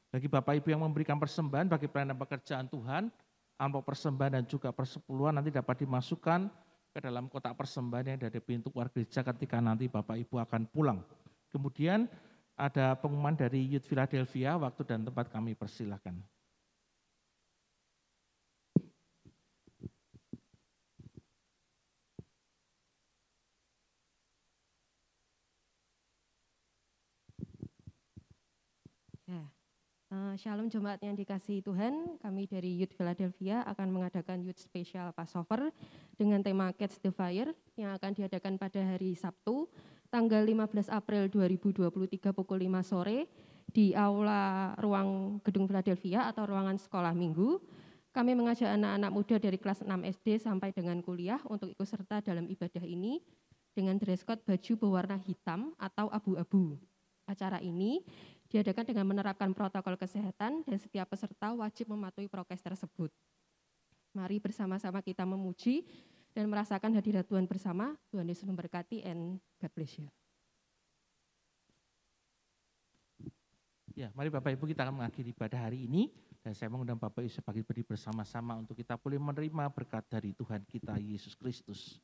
Bagi Bapak Ibu yang memberikan persembahan bagi pelayanan pekerjaan Tuhan, amplop persembahan dan juga persepuluhan nanti dapat dimasukkan ke dalam kotak persembahan yang ada di pintu keluar gereja ketika nanti Bapak Ibu akan pulang. Kemudian ada pengumuman dari Youth Philadelphia, waktu dan tempat kami persilahkan. Shalom jemaat yang dikasihi Tuhan, kami dari Youth Philadelphia akan mengadakan Youth Special Passover dengan tema Catch the Fire yang akan diadakan pada hari Sabtu, tanggal 15 April 2023 pukul 5 sore di Aula Ruang Gedung Philadelphia atau Ruangan Sekolah Minggu. Kami mengajak anak-anak muda dari kelas 6 SD sampai dengan kuliah untuk ikut serta dalam ibadah ini dengan dress code baju berwarna hitam atau abu-abu. Acara ini diadakan dengan menerapkan protokol kesehatan dan setiap peserta wajib mematuhi prokes tersebut. Mari bersama-sama kita memuji dan merasakan hadirat Tuhan bersama. Tuhan Yesus memberkati and God bless you. Ya, mari Bapak Ibu kita akan mengakhiri ibadah hari ini dan saya mengundang Bapak Ibu sebagai berdiri bersama-sama untuk kita boleh menerima berkat dari Tuhan kita Yesus Kristus.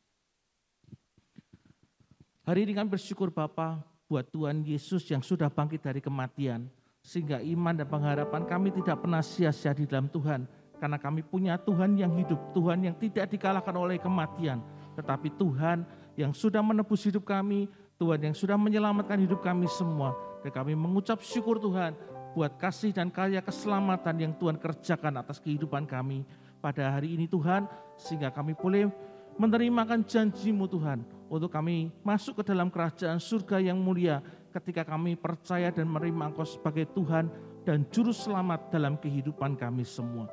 Hari ini kami bersyukur Bapa buat Tuhan Yesus yang sudah bangkit dari kematian, sehingga iman dan pengharapan kami tidak pernah sia-sia di dalam Tuhan, karena kami punya Tuhan yang hidup, Tuhan yang tidak dikalahkan oleh kematian, tetapi Tuhan yang sudah menebus hidup kami, Tuhan yang sudah menyelamatkan hidup kami semua, dan kami mengucap syukur Tuhan buat kasih dan karya keselamatan yang Tuhan kerjakan atas kehidupan kami pada hari ini Tuhan, sehingga kami boleh menerimakan janji-Mu Tuhan, untuk kami masuk ke dalam kerajaan surga yang mulia ketika kami percaya dan menerima Engkau sebagai Tuhan dan Juru Selamat dalam kehidupan kami semua.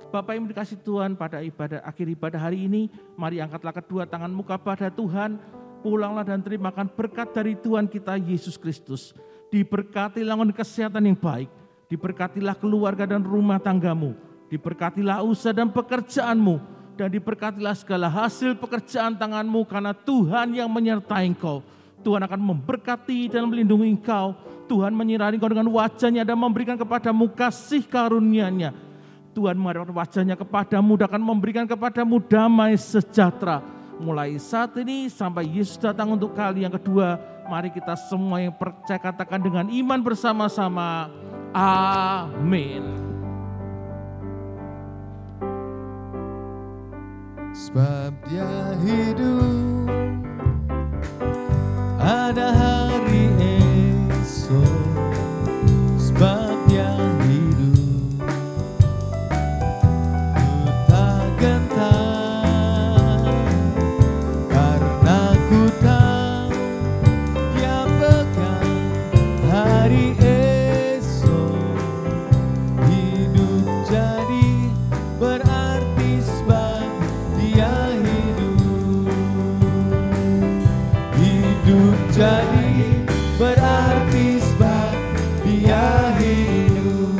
Bapak yang dikasihi Tuhan, pada akhir ibadah hari ini, mari angkatlah kedua tanganmu kepada Tuhan, pulanglah dan terimakan berkat dari Tuhan kita Yesus Kristus. Diberkatilah dengan kesehatan yang baik, diberkatilah keluarga dan rumah tanggamu, diberkatilah usaha dan pekerjaanmu, dan diberkatilah segala hasil pekerjaan tanganmu karena Tuhan yang menyertai engkau. Tuhan akan memberkati dan melindungi engkau. Tuhan menyinari engkau dengan wajahnya dan memberikan kepadamu kasih karunia-Nya. Tuhan menghadapkan wajahnya kepadamu dan akan memberikan kepadamu damai sejahtera. Mulai saat ini sampai Yesus datang untuk kali yang kedua, mari kita semua yang percaya katakan dengan iman bersama-sama. Amin. Sebab Dia hidup, ada hari esok. Sebab Dia hidup, ku tak gentar, karena ku tahu Dia pegang hari esok. Hidup jadi berarti sebab Dia hidup. Hidup jadi berarti sebab Dia hidup.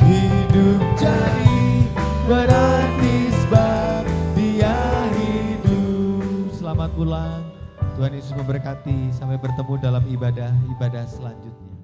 Hidup jadi berarti sebab Dia hidup. Selamat pulang. Tuhan Yesus memberkati. Sampai bertemu dalam ibadah selanjutnya.